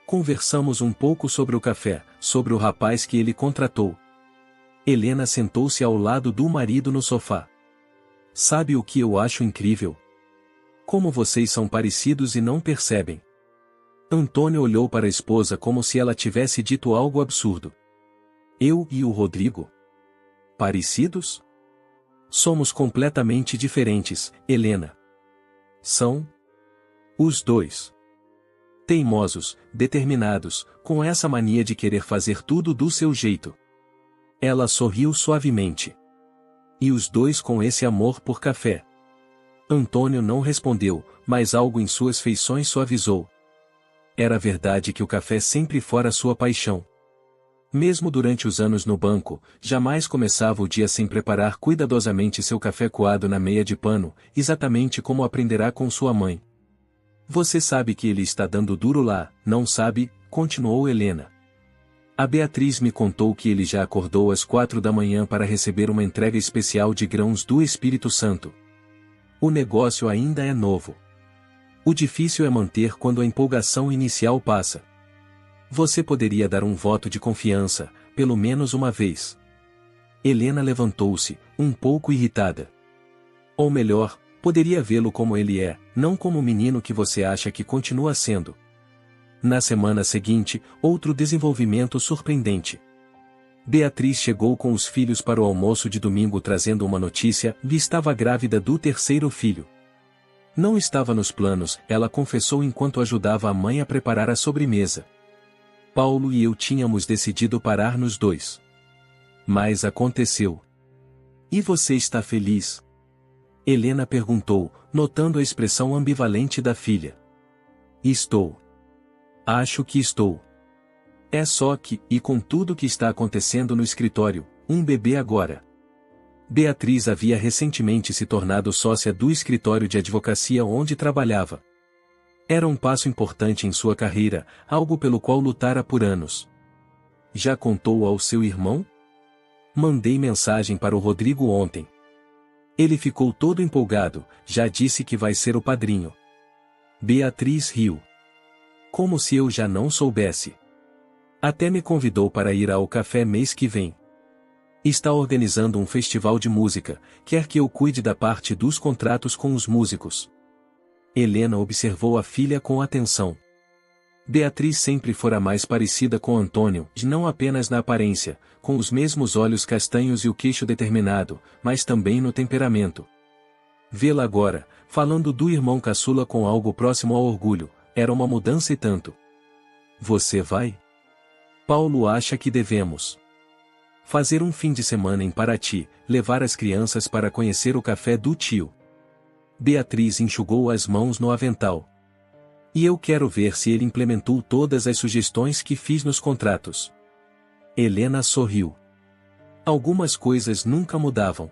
Conversamos um pouco sobre o café, sobre o rapaz que ele contratou. Helena sentou-se ao lado do marido no sofá. Sabe o que eu acho incrível? Como vocês são parecidos e não percebem. Antônio olhou para a esposa como se ela tivesse dito algo absurdo. Eu e o Rodrigo? Parecidos? Somos completamente diferentes, Helena. São? Os dois. Teimosos, determinados, com essa mania de querer fazer tudo do seu jeito. Ela sorriu suavemente. E os dois com esse amor por café. Antônio não respondeu, mas algo em suas feições suavizou. Era verdade que o café sempre fora sua paixão. Mesmo durante os anos no banco, jamais começava o dia sem preparar cuidadosamente seu café coado na meia de pano, exatamente como aprenderá com sua mãe. Você sabe que ele está dando duro lá, não sabe? Continuou Helena. A Beatriz me contou que ele já acordou às 4 da manhã para receber uma entrega especial de grãos do Espírito Santo. O negócio ainda é novo. O difícil é manter quando a empolgação inicial passa. Você poderia dar um voto de confiança, pelo menos uma vez. Helena levantou-se, um pouco irritada. Ou melhor, poderia vê-lo como ele é, não como o menino que você acha que continua sendo. Na semana seguinte, outro desenvolvimento surpreendente. Beatriz chegou com os filhos para o almoço de domingo trazendo uma notícia: estava grávida do 3º filho. Não estava nos planos, ela confessou enquanto ajudava a mãe a preparar a sobremesa. Paulo e eu tínhamos decidido parar nos 2. Mas aconteceu. E você está feliz? Helena perguntou, notando a expressão ambivalente da filha. Estou. Acho que estou. É só que, e com tudo que está acontecendo no escritório, um bebê agora. Beatriz havia recentemente se tornado sócia do escritório de advocacia onde trabalhava. Era um passo importante em sua carreira, algo pelo qual lutara por anos. Já contou ao seu irmão? Mandei mensagem para o Rodrigo ontem. Ele ficou todo empolgado, já disse que vai ser o padrinho. Beatriz riu. Como se eu já não soubesse. Até me convidou para ir ao café mês que vem. Está organizando um festival de música, quer que eu cuide da parte dos contratos com os músicos. Helena observou a filha com atenção. Beatriz sempre fora mais parecida com Antônio, não apenas na aparência, com os mesmos olhos castanhos e o queixo determinado, mas também no temperamento. Vê-la agora, falando do irmão caçula com algo próximo ao orgulho, era uma mudança e tanto. Você vai? Paulo acha que devemos fazer um fim de semana em Paraty, levar as crianças para conhecer o café do tio. Beatriz enxugou as mãos no avental. E eu quero ver se ele implementou todas as sugestões que fiz nos contratos. Helena sorriu. Algumas coisas nunca mudavam.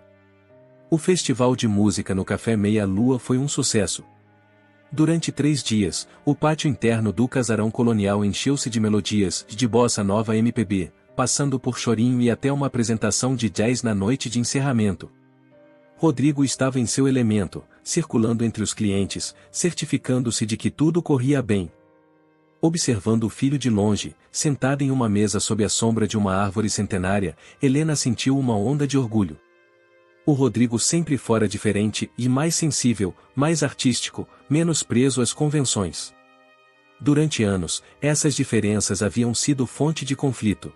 O festival de música no Café Meia Lua foi um sucesso. Durante 3 dias, o pátio interno do casarão colonial encheu-se de melodias de bossa nova MPB, passando por chorinho e até uma apresentação de jazz na noite de encerramento. Rodrigo estava em seu elemento, circulando entre os clientes, certificando-se de que tudo corria bem. Observando o filho de longe, sentada em uma mesa sob a sombra de uma árvore centenária, Helena sentiu uma onda de orgulho. O Rodrigo sempre fora diferente e mais sensível, mais artístico, menos preso às convenções. Durante anos, essas diferenças haviam sido fonte de conflito.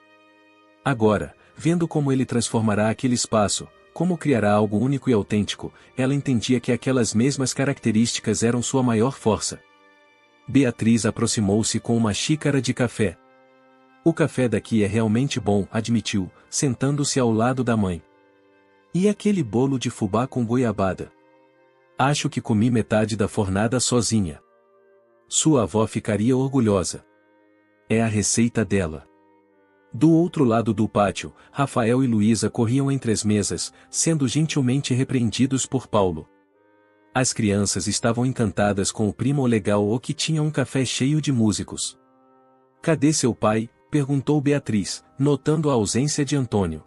Agora, vendo como ele transformará aquele espaço, como criará algo único e autêntico, ela entendia que aquelas mesmas características eram sua maior força. Beatriz aproximou-se com uma xícara de café. O café daqui é realmente bom, admitiu, sentando-se ao lado da mãe. E aquele bolo de fubá com goiabada? Acho que comi metade da fornada sozinha. Sua avó ficaria orgulhosa. É a receita dela. Do outro lado do pátio, Rafael e Luísa corriam entre as mesas, sendo gentilmente repreendidos por Paulo. As crianças estavam encantadas com o primo legal ou que tinha um café cheio de músicos. Cadê seu pai? Perguntou Beatriz, notando a ausência de Antônio.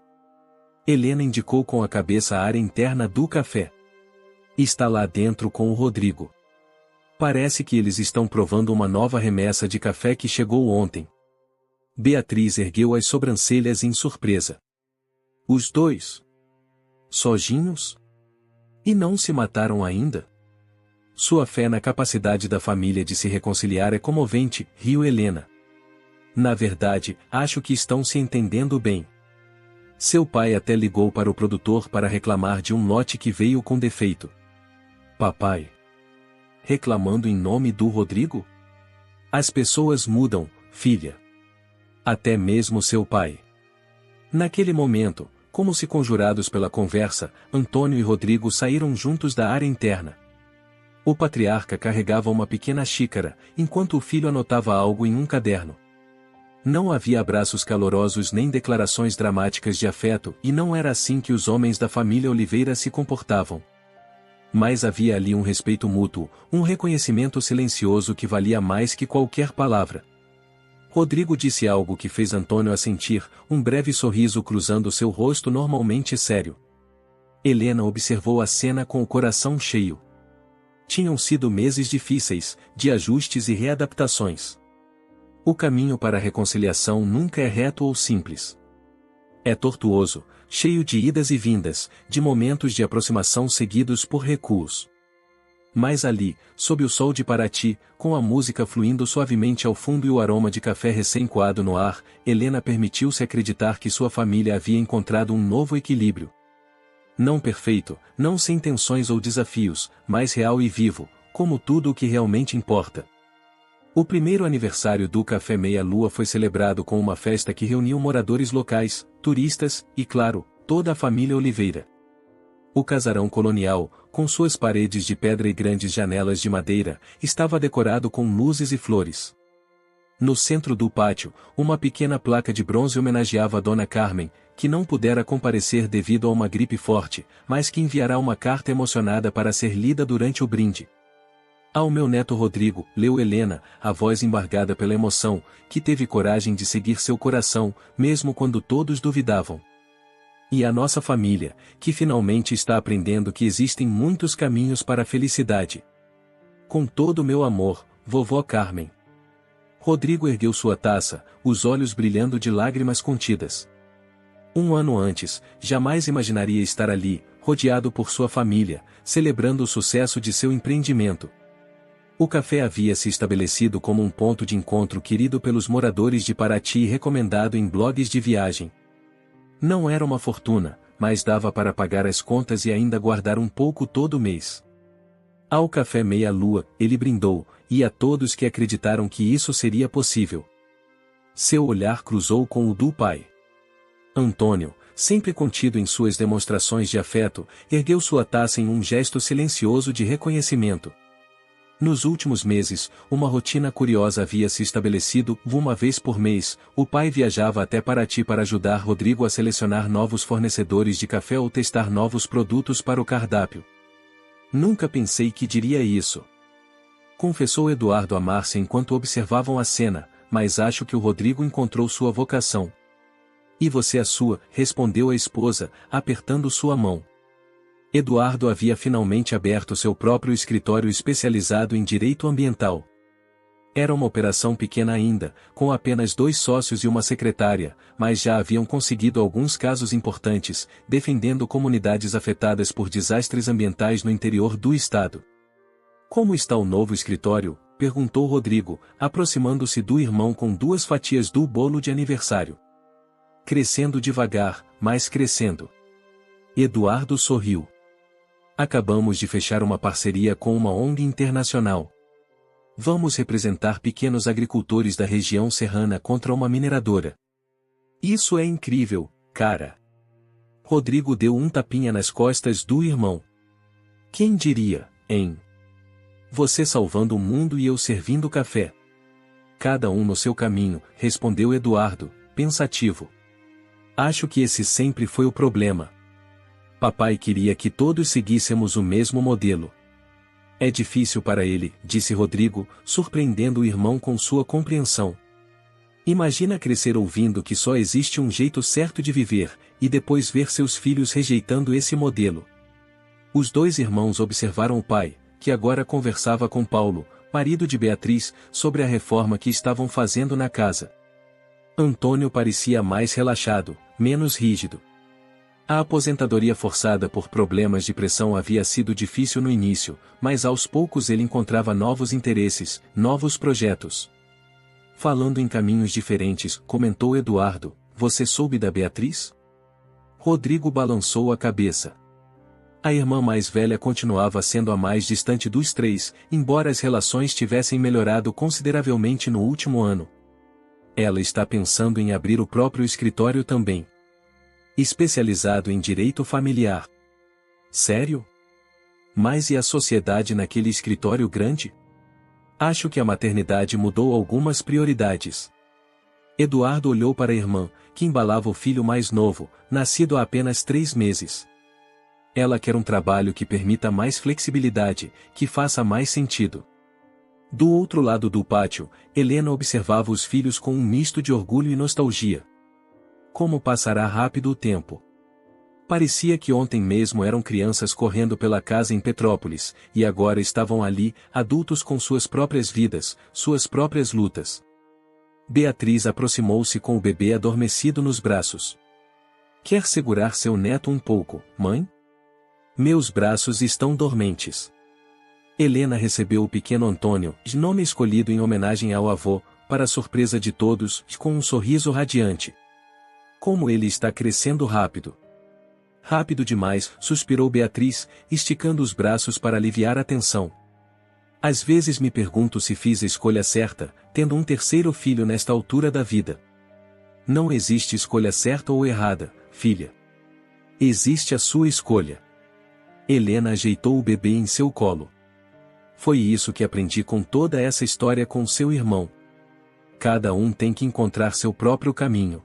Helena indicou com a cabeça a área interna do café. Está lá dentro com o Rodrigo. Parece que eles estão provando uma nova remessa de café que chegou ontem. Beatriz ergueu as sobrancelhas em surpresa. Os dois? Sozinhos? E não se mataram ainda? Sua fé na capacidade da família de se reconciliar é comovente, riu Helena. Na verdade, acho que estão se entendendo bem. Seu pai até ligou para o produtor para reclamar de um lote que veio com defeito. Papai? Reclamando em nome do Rodrigo? As pessoas mudam, filha. Até mesmo seu pai. Naquele momento, como se conjurados pela conversa, Antônio e Rodrigo saíram juntos da área interna. O patriarca carregava uma pequena xícara, enquanto o filho anotava algo em um caderno. Não havia abraços calorosos nem declarações dramáticas de afeto, e não era assim que os homens da família Oliveira se comportavam. Mas havia ali um respeito mútuo, um reconhecimento silencioso que valia mais que qualquer palavra. Rodrigo disse algo que fez Antônio assentir, um breve sorriso cruzando seu rosto normalmente sério. Helena observou a cena com o coração cheio. Tinham sido meses difíceis, de ajustes e readaptações. O caminho para a reconciliação nunca é reto ou simples. É tortuoso, cheio de idas e vindas, de momentos de aproximação seguidos por recuos. Mas ali, sob o sol de Paraty, com a música fluindo suavemente ao fundo e o aroma de café recém-coado no ar, Helena permitiu-se acreditar que sua família havia encontrado um novo equilíbrio. Não perfeito, não sem tensões ou desafios, mas real e vivo, como tudo o que realmente importa. O primeiro aniversário do Café Meia Lua foi celebrado com uma festa que reuniu moradores locais, turistas, e claro, toda a família Oliveira. O casarão colonial, com suas paredes de pedra e grandes janelas de madeira, estava decorado com luzes e flores. No centro do pátio, uma pequena placa de bronze homenageava a Dona Carmen, que não pudera comparecer devido a uma gripe forte, mas que enviará uma carta emocionada para ser lida durante o brinde. Ao meu neto Rodrigo, leu Helena, a voz embargada pela emoção, que teve coragem de seguir seu coração, mesmo quando todos duvidavam. E a nossa família, que finalmente está aprendendo que existem muitos caminhos para a felicidade. Com todo o meu amor, vovó Carmen. Rodrigo ergueu sua taça, os olhos brilhando de lágrimas contidas. Um ano antes, jamais imaginaria estar ali, rodeado por sua família, celebrando o sucesso de seu empreendimento. O café havia se estabelecido como um ponto de encontro querido pelos moradores de Paraty e recomendado em blogs de viagem. Não era uma fortuna, mas dava para pagar as contas e ainda guardar um pouco todo mês. Ao café meia-lua, ele brindou, e a todos que acreditaram que isso seria possível. Seu olhar cruzou com o do pai. Antônio, sempre contido em suas demonstrações de afeto, ergueu sua taça em um gesto silencioso de reconhecimento. Nos últimos meses, uma rotina curiosa havia se estabelecido. Uma vez por mês, o pai viajava até Paraty para ajudar Rodrigo a selecionar novos fornecedores de café ou testar novos produtos para o cardápio. Nunca pensei que diria isso, confessou Eduardo a Márcia enquanto observavam a cena, mas acho que o Rodrigo encontrou sua vocação. E você a sua, respondeu a esposa, apertando sua mão. Eduardo havia finalmente aberto seu próprio escritório especializado em direito ambiental. Era uma operação pequena ainda, com apenas 2 sócios e uma secretária, mas já haviam conseguido alguns casos importantes, defendendo comunidades afetadas por desastres ambientais no interior do estado. Como está o novo escritório? Perguntou Rodrigo, aproximando-se do irmão com 2 fatias do bolo de aniversário. Crescendo devagar, mas crescendo. Eduardo sorriu. Acabamos de fechar uma parceria com uma ONG internacional. Vamos representar pequenos agricultores da região serrana contra uma mineradora. Isso é incrível, cara. Rodrigo deu um tapinha nas costas do irmão. Quem diria, hein? Você salvando o mundo e eu servindo café. Cada um no seu caminho, respondeu Eduardo, pensativo. Acho que esse sempre foi o problema. Papai queria que todos seguíssemos o mesmo modelo. É difícil para ele, disse Rodrigo, surpreendendo o irmão com sua compreensão. Imagina crescer ouvindo que só existe um jeito certo de viver, e depois ver seus filhos rejeitando esse modelo. Os 2 irmãos observaram o pai, que agora conversava com Paulo, marido de Beatriz, sobre a reforma que estavam fazendo na casa. Antônio parecia mais relaxado, menos rígido. A aposentadoria forçada por problemas de pressão havia sido difícil no início, mas aos poucos ele encontrava novos interesses, novos projetos. Falando em caminhos diferentes, comentou Eduardo, você soube da Beatriz? Rodrigo balançou a cabeça. A irmã mais velha continuava sendo a mais distante dos 3, embora as relações tivessem melhorado consideravelmente no último ano. Ela está pensando em abrir o próprio escritório também. Especializado em direito familiar. Sério? Mas e a sociedade naquele escritório grande? Acho que a maternidade mudou algumas prioridades. Eduardo olhou para a irmã, que embalava o filho mais novo, nascido há apenas 3 meses. Ela quer um trabalho que permita mais flexibilidade, que faça mais sentido. Do outro lado do pátio, Helena observava os filhos com um misto de orgulho e nostalgia. Como passará rápido o tempo. Parecia que ontem mesmo eram crianças correndo pela casa em Petrópolis, e agora estavam ali, adultos com suas próprias vidas, suas próprias lutas. Beatriz aproximou-se com o bebê adormecido nos braços. Quer segurar seu neto um pouco, mãe? Meus braços estão dormentes. Helena recebeu o pequeno Antônio, de nome escolhido em homenagem ao avô, para a surpresa de todos, com um sorriso radiante. Como ele está crescendo rápido. Rápido demais, suspirou Beatriz, esticando os braços para aliviar a tensão. Às vezes me pergunto se fiz a escolha certa, tendo um 3º filho nesta altura da vida. Não existe escolha certa ou errada, filha. Existe a sua escolha. Helena ajeitou o bebê em seu colo. Foi isso que aprendi com toda essa história com seu irmão. Cada um tem que encontrar seu próprio caminho.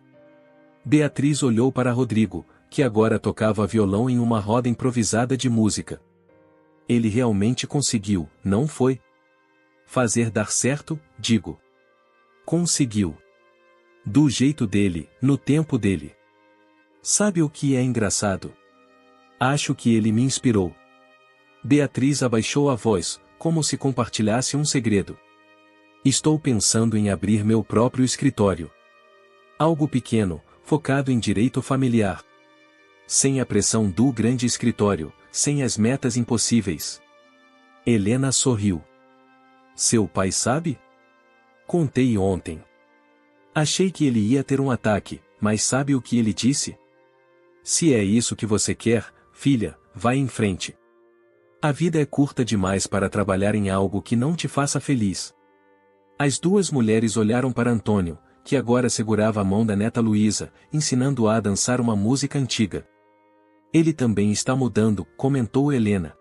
Beatriz olhou para Rodrigo, que agora tocava violão em uma roda improvisada de música. Ele realmente conseguiu, não foi? Fazer dar certo, digo. Conseguiu. Do jeito dele, no tempo dele. Sabe o que é engraçado? Acho que ele me inspirou. Beatriz abaixou a voz, como se compartilhasse um segredo. Estou pensando em abrir meu próprio escritório. Algo pequeno, focado em direito familiar. Sem a pressão do grande escritório, sem as metas impossíveis. Helena sorriu. Seu pai sabe? Contei ontem. Achei que ele ia ter um ataque, mas sabe o que ele disse? Se é isso que você quer, filha, vai em frente. A vida é curta demais para trabalhar em algo que não te faça feliz. As duas mulheres olharam para Antônio, que agora segurava a mão da neta Luísa, ensinando-a a dançar uma música antiga. Ele também está mudando, comentou Helena.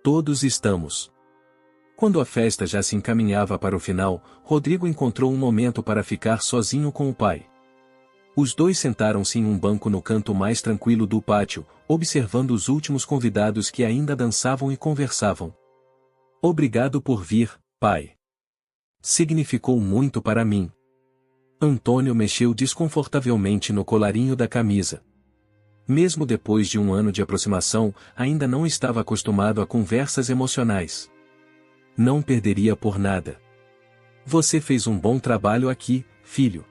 Todos estamos. Quando a festa já se encaminhava para o final, Rodrigo encontrou um momento para ficar sozinho com o pai. Os dois sentaram-se em um banco no canto mais tranquilo do pátio, observando os últimos convidados que ainda dançavam e conversavam. Obrigado por vir, pai. Significou muito para mim. Antônio mexeu desconfortavelmente no colarinho da camisa. Mesmo depois de um ano de aproximação, ainda não estava acostumado a conversas emocionais. Não perderia por nada. Você fez um bom trabalho aqui, filho.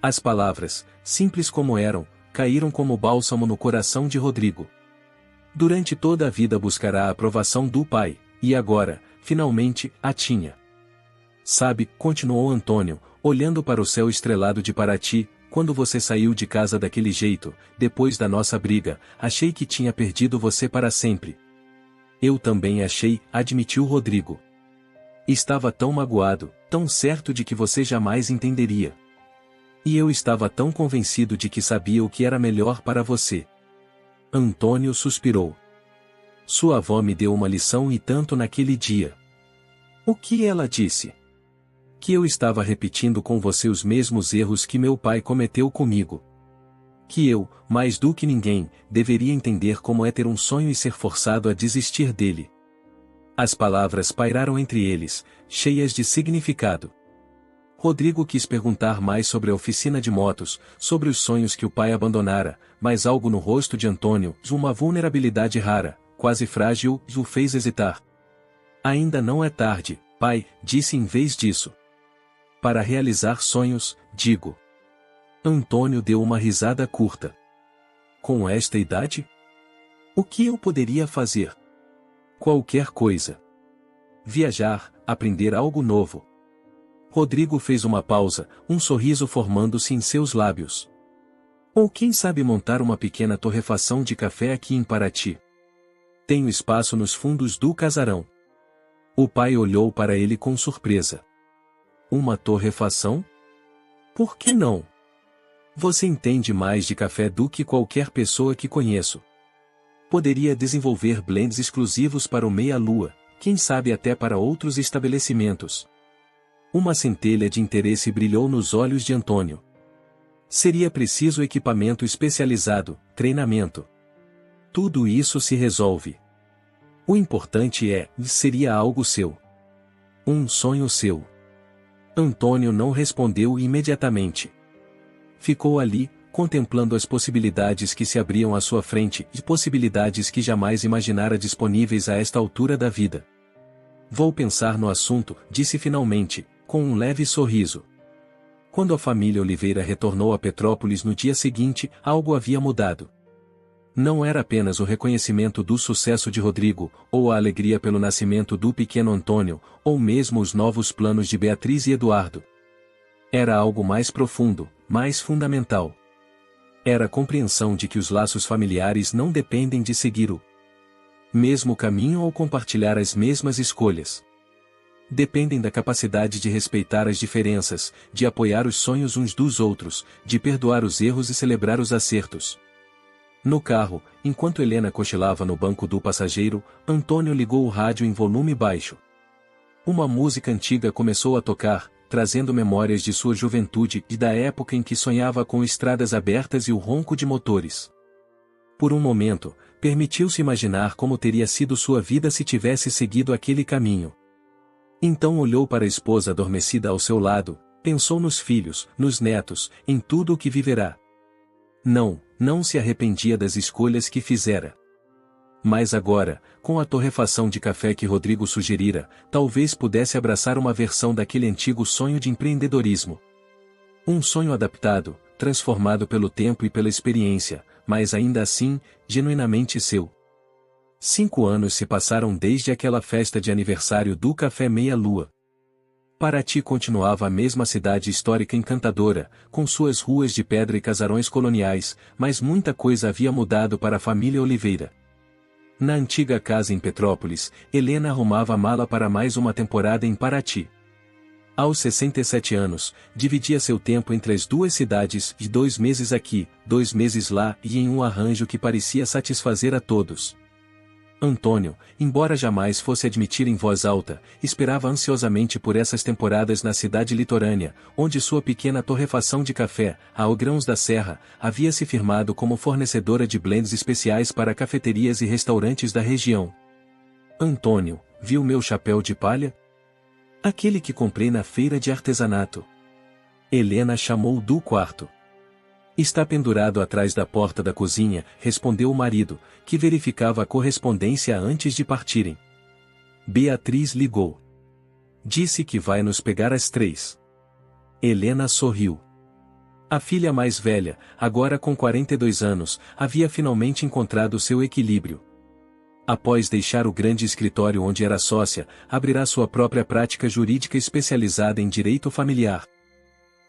As palavras, simples como eram, caíram como bálsamo no coração de Rodrigo. Durante toda a vida buscará a aprovação do pai, e agora, finalmente, a tinha. Sabe, continuou Antônio, olhando para o céu estrelado de Paraty, quando você saiu de casa daquele jeito, depois da nossa briga, achei que tinha perdido você para sempre. Eu também achei, admitiu Rodrigo. Estava tão magoado, tão certo de que você jamais entenderia. E eu estava tão convencido de que sabia o que era melhor para você. Antônio suspirou. Sua avó me deu uma lição e tanto naquele dia. O que ela disse? Que eu estava repetindo com você os mesmos erros que meu pai cometeu comigo. Que eu, mais do que ninguém, deveria entender como é ter um sonho e ser forçado a desistir dele. As palavras pairaram entre eles, cheias de significado. Rodrigo quis perguntar mais sobre a oficina de motos, sobre os sonhos que o pai abandonara, mas algo no rosto de Antônio, uma vulnerabilidade rara, quase frágil, o fez hesitar. Ainda não é tarde, pai, disse em vez disso. Para realizar sonhos, digo. Antônio deu uma risada curta. Com esta idade? O que eu poderia fazer? Qualquer coisa. Viajar, aprender algo novo. Rodrigo fez uma pausa, um sorriso formando-se em seus lábios. Ou quem sabe montar uma pequena torrefação de café aqui em Paraty. Tenho espaço nos fundos do casarão. O pai olhou para ele com surpresa. Uma torrefação? Por que não? Você entende mais de café do que qualquer pessoa que conheço. Poderia desenvolver blends exclusivos para o Meia-Lua, quem sabe até para outros estabelecimentos. Uma centelha de interesse brilhou nos olhos de Antônio. Seria preciso equipamento especializado, treinamento. Tudo isso se resolve. O importante seria algo seu. Um sonho seu. Antônio não respondeu imediatamente. Ficou ali, contemplando as possibilidades que se abriam à sua frente, e possibilidades que jamais imaginara disponíveis a esta altura da vida. Vou pensar no assunto, disse finalmente, com um leve sorriso. Quando a família Oliveira retornou a Petrópolis no dia seguinte, algo havia mudado. Não era apenas o reconhecimento do sucesso de Rodrigo, ou a alegria pelo nascimento do pequeno Antônio, ou mesmo os novos planos de Beatriz e Eduardo. Era algo mais profundo, mais fundamental. Era a compreensão de que os laços familiares não dependem de seguir o mesmo caminho ou compartilhar as mesmas escolhas. Dependem da capacidade de respeitar as diferenças, de apoiar os sonhos uns dos outros, de perdoar os erros e celebrar os acertos. No carro, enquanto Helena cochilava no banco do passageiro, Antônio ligou o rádio em volume baixo. Uma música antiga começou a tocar, trazendo memórias de sua juventude e da época em que sonhava com estradas abertas e o ronco de motores. Por um momento, permitiu-se imaginar como teria sido sua vida se tivesse seguido aquele caminho. Então olhou para a esposa adormecida ao seu lado, pensou nos filhos, nos netos, em tudo o que viverá. Não se arrependia das escolhas que fizera. Mas agora, com a torrefação de café que Rodrigo sugerira, talvez pudesse abraçar uma versão daquele antigo sonho de empreendedorismo. Um sonho adaptado, transformado pelo tempo e pela experiência, mas ainda assim, genuinamente seu. 5 anos se passaram desde aquela festa de aniversário do Café Meia Lua. Paraty continuava a mesma cidade histórica encantadora, com suas ruas de pedra e casarões coloniais, mas muita coisa havia mudado para a família Oliveira. Na antiga casa em Petrópolis, Helena arrumava a mala para mais uma temporada em Paraty. Aos 67 anos, dividia seu tempo entre as duas cidades, de 2 meses aqui, 2 meses lá, e em um arranjo que parecia satisfazer a todos. Antônio, embora jamais fosse admitir em voz alta, esperava ansiosamente por essas temporadas na cidade litorânea, onde sua pequena torrefação de café, a Grãos da Serra, havia se firmado como fornecedora de blends especiais para cafeterias e restaurantes da região. Antônio, viu meu chapéu de palha? Aquele que comprei na feira de artesanato. Helena chamou do quarto. Está pendurado atrás da porta da cozinha, respondeu o marido, que verificava a correspondência antes de partirem. Beatriz ligou. Disse que vai nos pegar às 3. Helena sorriu. A filha mais velha, agora com 42 anos, havia finalmente encontrado seu equilíbrio. Após deixar o grande escritório onde era sócia, abrirá sua própria prática jurídica especializada em direito familiar.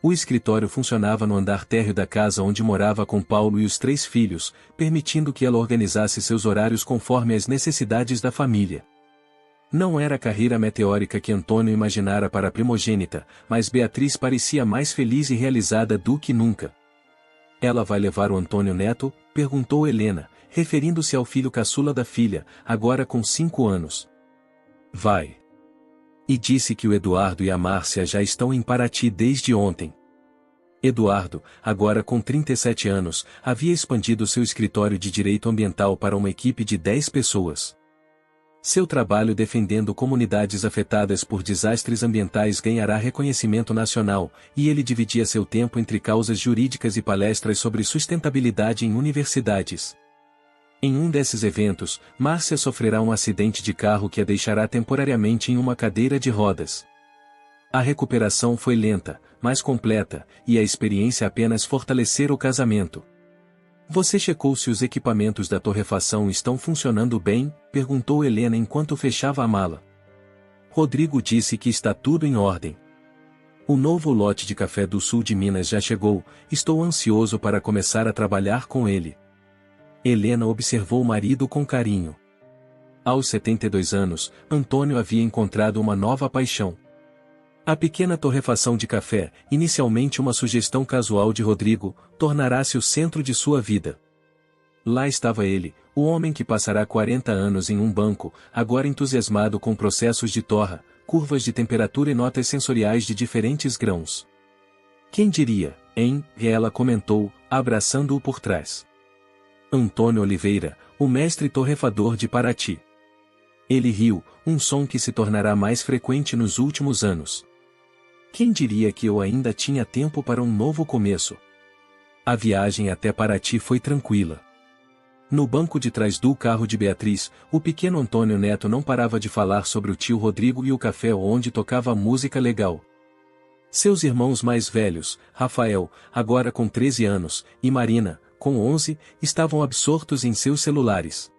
O escritório funcionava no andar térreo da casa onde morava com Paulo e os 3 filhos, permitindo que ela organizasse seus horários conforme as necessidades da família. Não era a carreira meteórica que Antônio imaginara para a primogênita, mas Beatriz parecia mais feliz e realizada do que nunca. Ela vai levar o Antônio Neto? Perguntou Helena, referindo-se ao filho caçula da filha, agora com 5 anos. Vai. E disse que o Eduardo e a Márcia já estão em Paraty desde ontem. Eduardo, agora com 37 anos, havia expandido seu escritório de direito ambiental para uma equipe de 10 pessoas. Seu trabalho defendendo comunidades afetadas por desastres ambientais ganhará reconhecimento nacional, e ele dividia seu tempo entre causas jurídicas e palestras sobre sustentabilidade em universidades. Em um desses eventos, Márcia sofrerá um acidente de carro que a deixará temporariamente em uma cadeira de rodas. A recuperação foi lenta, mas completa, e a experiência apenas fortalecer o casamento. Você checou se os equipamentos da torrefação estão funcionando bem? Perguntou Helena enquanto fechava a mala. Rodrigo disse que está tudo em ordem. O novo lote de café do sul de Minas já chegou, estou ansioso para começar a trabalhar com ele. Helena observou o marido com carinho. Aos 72 anos, Antônio havia encontrado uma nova paixão. A pequena torrefação de café, inicialmente uma sugestão casual de Rodrigo, tornará-se o centro de sua vida. Lá estava ele, o homem que passará 40 anos em um banco, agora entusiasmado com processos de torra, curvas de temperatura e notas sensoriais de diferentes grãos. Quem diria, hein? Ela comentou, abraçando-o por trás. Antônio Oliveira, o mestre torrefador de Paraty. Ele riu, um som que se tornará mais frequente nos últimos anos. Quem diria que eu ainda tinha tempo para um novo começo? A viagem até Paraty foi tranquila. No banco de trás do carro de Beatriz, o pequeno Antônio Neto não parava de falar sobre o tio Rodrigo e o café onde tocava música legal. Seus irmãos mais velhos, Rafael, agora com 13 anos, e Marina, com 11, estavam absortos em seus celulares.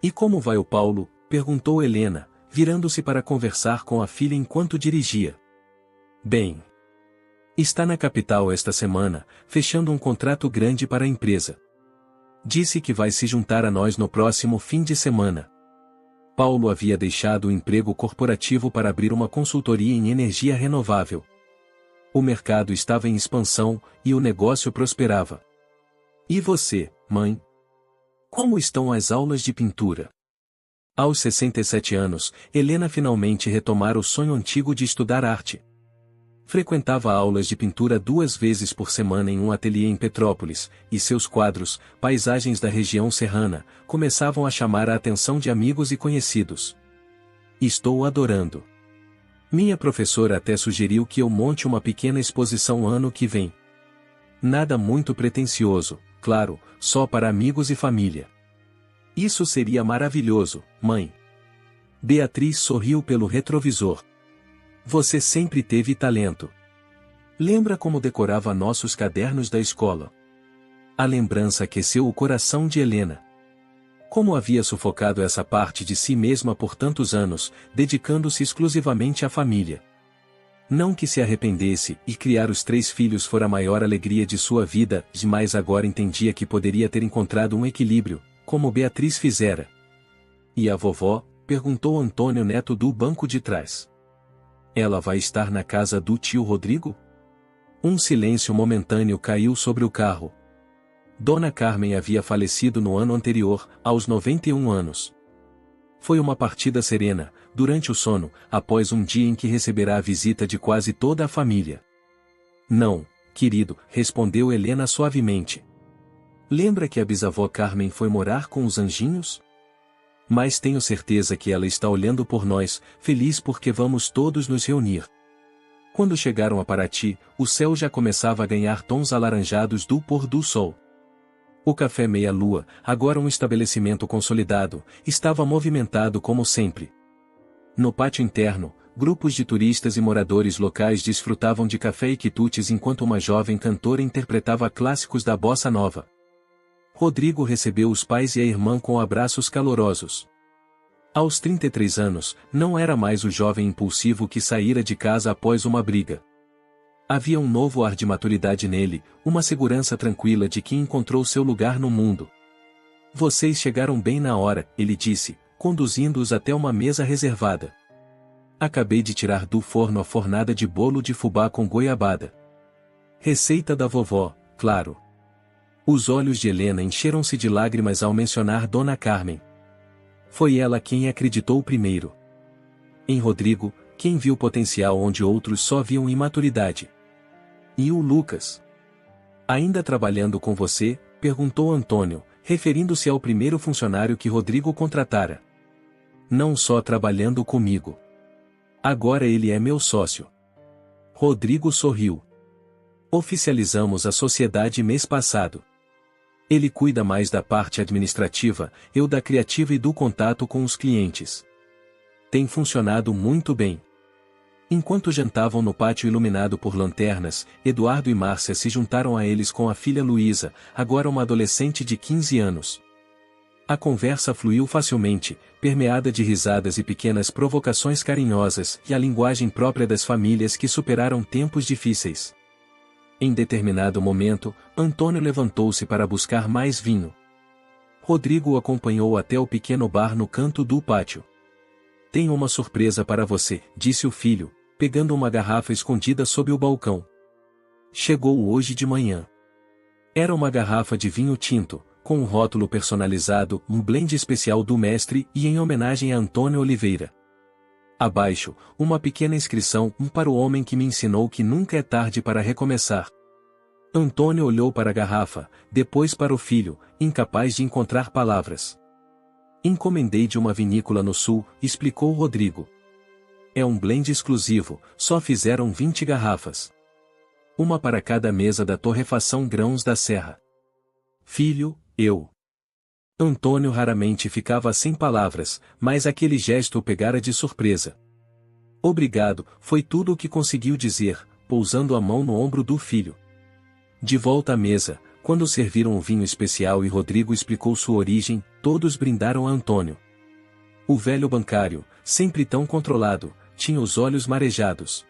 E como vai o Paulo? Perguntou Helena, virando-se para conversar com a filha enquanto dirigia. Bem. Está na capital esta semana, fechando um contrato grande para a empresa. Disse que vai se juntar a nós no próximo fim de semana. Paulo havia deixado o emprego corporativo para abrir uma consultoria em energia renovável. O mercado estava em expansão, e o negócio prosperava. E você, mãe? Como estão as aulas de pintura? Aos 67 anos, Helena finalmente retomara o sonho antigo de estudar arte. Frequentava aulas de pintura 2 vezes por semana em um ateliê em Petrópolis, e seus quadros, paisagens da região serrana, começavam a chamar a atenção de amigos e conhecidos. Estou adorando. Minha professora até sugeriu que eu monte uma pequena exposição ano que vem. Nada muito pretensioso, claro, só para amigos e família. Isso seria maravilhoso, mãe. Beatriz sorriu pelo retrovisor. Você sempre teve talento. Lembra como decorava nossos cadernos da escola? A lembrança aqueceu o coração de Helena. Como havia sufocado essa parte de si mesma por tantos anos, dedicando-se exclusivamente à família. Não que se arrependesse, e criar os 3 filhos fora a maior alegria de sua vida, mas agora entendia que poderia ter encontrado um equilíbrio, como Beatriz fizera. E a vovó? Perguntou Antônio Neto do banco de trás. Ela vai estar na casa do tio Rodrigo? Um silêncio momentâneo caiu sobre o carro. Dona Carmen havia falecido no ano anterior, aos 91 anos. Foi uma partida serena, durante o sono, após um dia em que receberá a visita de quase toda a família. Não, querido, respondeu Helena suavemente. Lembra que a bisavó Carmen foi morar com os anjinhos? Mas tenho certeza que ela está olhando por nós, feliz porque vamos todos nos reunir. Quando chegaram a Paraty, o céu já começava a ganhar tons alaranjados do pôr do sol. O Café Meia-Lua, agora um estabelecimento consolidado, estava movimentado como sempre. No pátio interno, grupos de turistas e moradores locais desfrutavam de café e quitutes enquanto uma jovem cantora interpretava clássicos da bossa nova. Rodrigo recebeu os pais e a irmã com abraços calorosos. Aos 33 anos, não era mais o jovem impulsivo que saíra de casa após uma briga. Havia um novo ar de maturidade nele, uma segurança tranquila de que encontrou seu lugar no mundo. Vocês chegaram bem na hora, ele disse, conduzindo-os até uma mesa reservada. Acabei de tirar do forno a fornada de bolo de fubá com goiabada. Receita da vovó, claro. Os olhos de Helena encheram-se de lágrimas ao mencionar Dona Carmen. Foi ela quem acreditou primeiro. Em Rodrigo, quem viu potencial onde outros só viam imaturidade. E o Lucas? Ainda trabalhando com você? Perguntou Antônio, referindo-se ao primeiro funcionário que Rodrigo contratara. Não só trabalhando comigo. Agora ele é meu sócio. Rodrigo sorriu. Oficializamos a sociedade mês passado. Ele cuida mais da parte administrativa, eu da criativa e do contato com os clientes. Tem funcionado muito bem. Enquanto jantavam no pátio iluminado por lanternas, Eduardo e Márcia se juntaram a eles com a filha Luísa, agora uma adolescente de 15 anos. A conversa fluiu facilmente, permeada de risadas e pequenas provocações carinhosas, e a linguagem própria das famílias que superaram tempos difíceis. Em determinado momento, Antônio levantou-se para buscar mais vinho. Rodrigo o acompanhou até o pequeno bar no canto do pátio. Tenho uma surpresa para você, disse o filho, pegando uma garrafa escondida sob o balcão. Chegou hoje de manhã. Era uma garrafa de vinho tinto, com um rótulo personalizado, um blend especial do mestre e em homenagem a Antônio Oliveira. Abaixo, uma pequena inscrição, para o homem que me ensinou que nunca é tarde para recomeçar. Antônio olhou para a garrafa, depois para o filho, incapaz de encontrar palavras. Encomendei de uma vinícola no sul, explicou Rodrigo. É um blend exclusivo, só fizeram 20 garrafas. Uma para cada mesa da torrefação Grãos da Serra. Filho, eu. Antônio raramente ficava sem palavras, mas aquele gesto o pegara de surpresa. Obrigado, foi tudo o que conseguiu dizer, pousando a mão no ombro do filho. De volta à mesa, quando serviram um vinho especial e Rodrigo explicou sua origem, todos brindaram a Antônio. O velho bancário, sempre tão controlado, tinha os olhos marejados.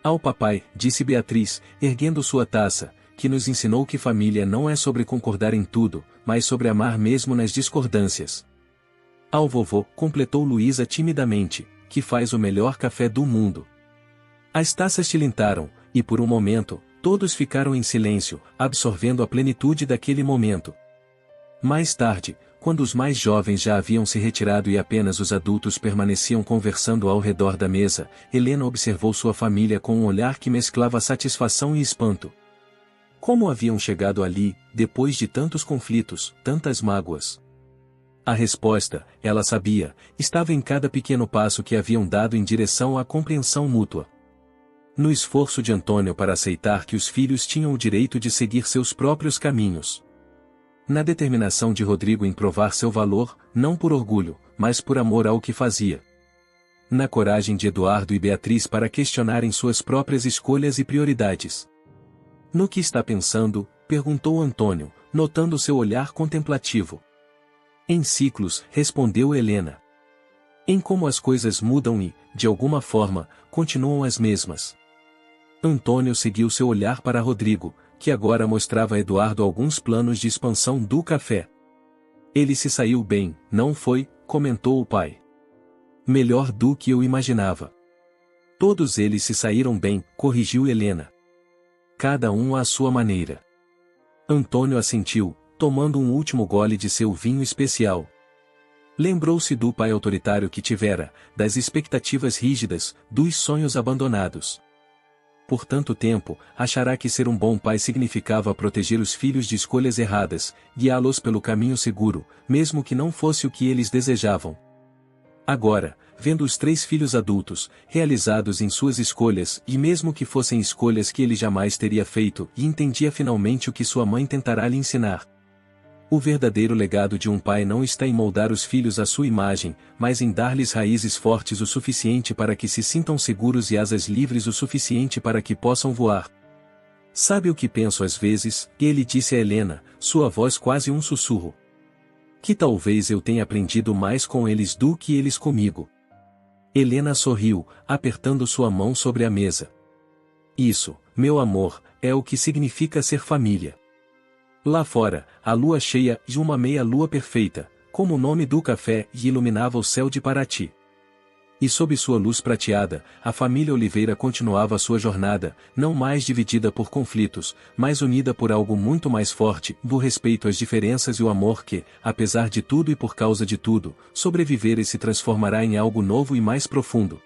Ao papai, disse Beatriz, erguendo sua taça, que nos ensinou que família não é sobre concordar em tudo, mas sobre amar mesmo nas discordâncias. Ao vovô, completou Luísa timidamente, que faz o melhor café do mundo. As taças tilintaram, e por um momento, todos ficaram em silêncio, absorvendo a plenitude daquele momento. Mais tarde, quando os mais jovens já haviam se retirado e apenas os adultos permaneciam conversando ao redor da mesa, Helena observou sua família com um olhar que mesclava satisfação e espanto. Como haviam chegado ali, depois de tantos conflitos, tantas mágoas? A resposta, ela sabia, estava em cada pequeno passo que haviam dado em direção à compreensão mútua. No esforço de Antônio para aceitar que os filhos tinham o direito de seguir seus próprios caminhos. Na determinação de Rodrigo em provar seu valor, não por orgulho, mas por amor ao que fazia. Na coragem de Eduardo e Beatriz para questionarem suas próprias escolhas e prioridades. No que está pensando? Perguntou Antônio, notando seu olhar contemplativo. Em ciclos, respondeu Helena. Em como as coisas mudam e, de alguma forma, continuam as mesmas. Antônio seguiu seu olhar para Rodrigo, que agora mostrava a Eduardo alguns planos de expansão do café. Ele se saiu bem, não foi? Comentou o pai. Melhor do que eu imaginava. Todos eles se saíram bem, corrigiu Helena. Cada um à sua maneira. Antônio assentiu, tomando um último gole de seu vinho especial. Lembrou-se do pai autoritário que tivera, das expectativas rígidas, dos sonhos abandonados. Por tanto tempo, achará que ser um bom pai significava proteger os filhos de escolhas erradas, guiá-los pelo caminho seguro, mesmo que não fosse o que eles desejavam. Agora, vendo os 3 filhos adultos, realizados em suas escolhas, e mesmo que fossem escolhas que ele jamais teria feito, e entendia finalmente o que sua mãe tentará lhe ensinar. O verdadeiro legado de um pai não está em moldar os filhos à sua imagem, mas em dar-lhes raízes fortes o suficiente para que se sintam seguros e asas livres o suficiente para que possam voar. Sabe o que penso às vezes? Ele disse a Helena, sua voz quase um sussurro. Que talvez eu tenha aprendido mais com eles do que eles comigo. Helena sorriu, apertando sua mão sobre a mesa. Isso, meu amor, é o que significa ser família. Lá fora, a lua cheia e uma meia-lua perfeita, como o nome do café, iluminava o céu de Paraty. E sob sua luz prateada, a família Oliveira continuava sua jornada, não mais dividida por conflitos, mas unida por algo muito mais forte, do respeito às diferenças e o amor que, apesar de tudo e por causa de tudo, sobreviver e se transformará em algo novo e mais profundo.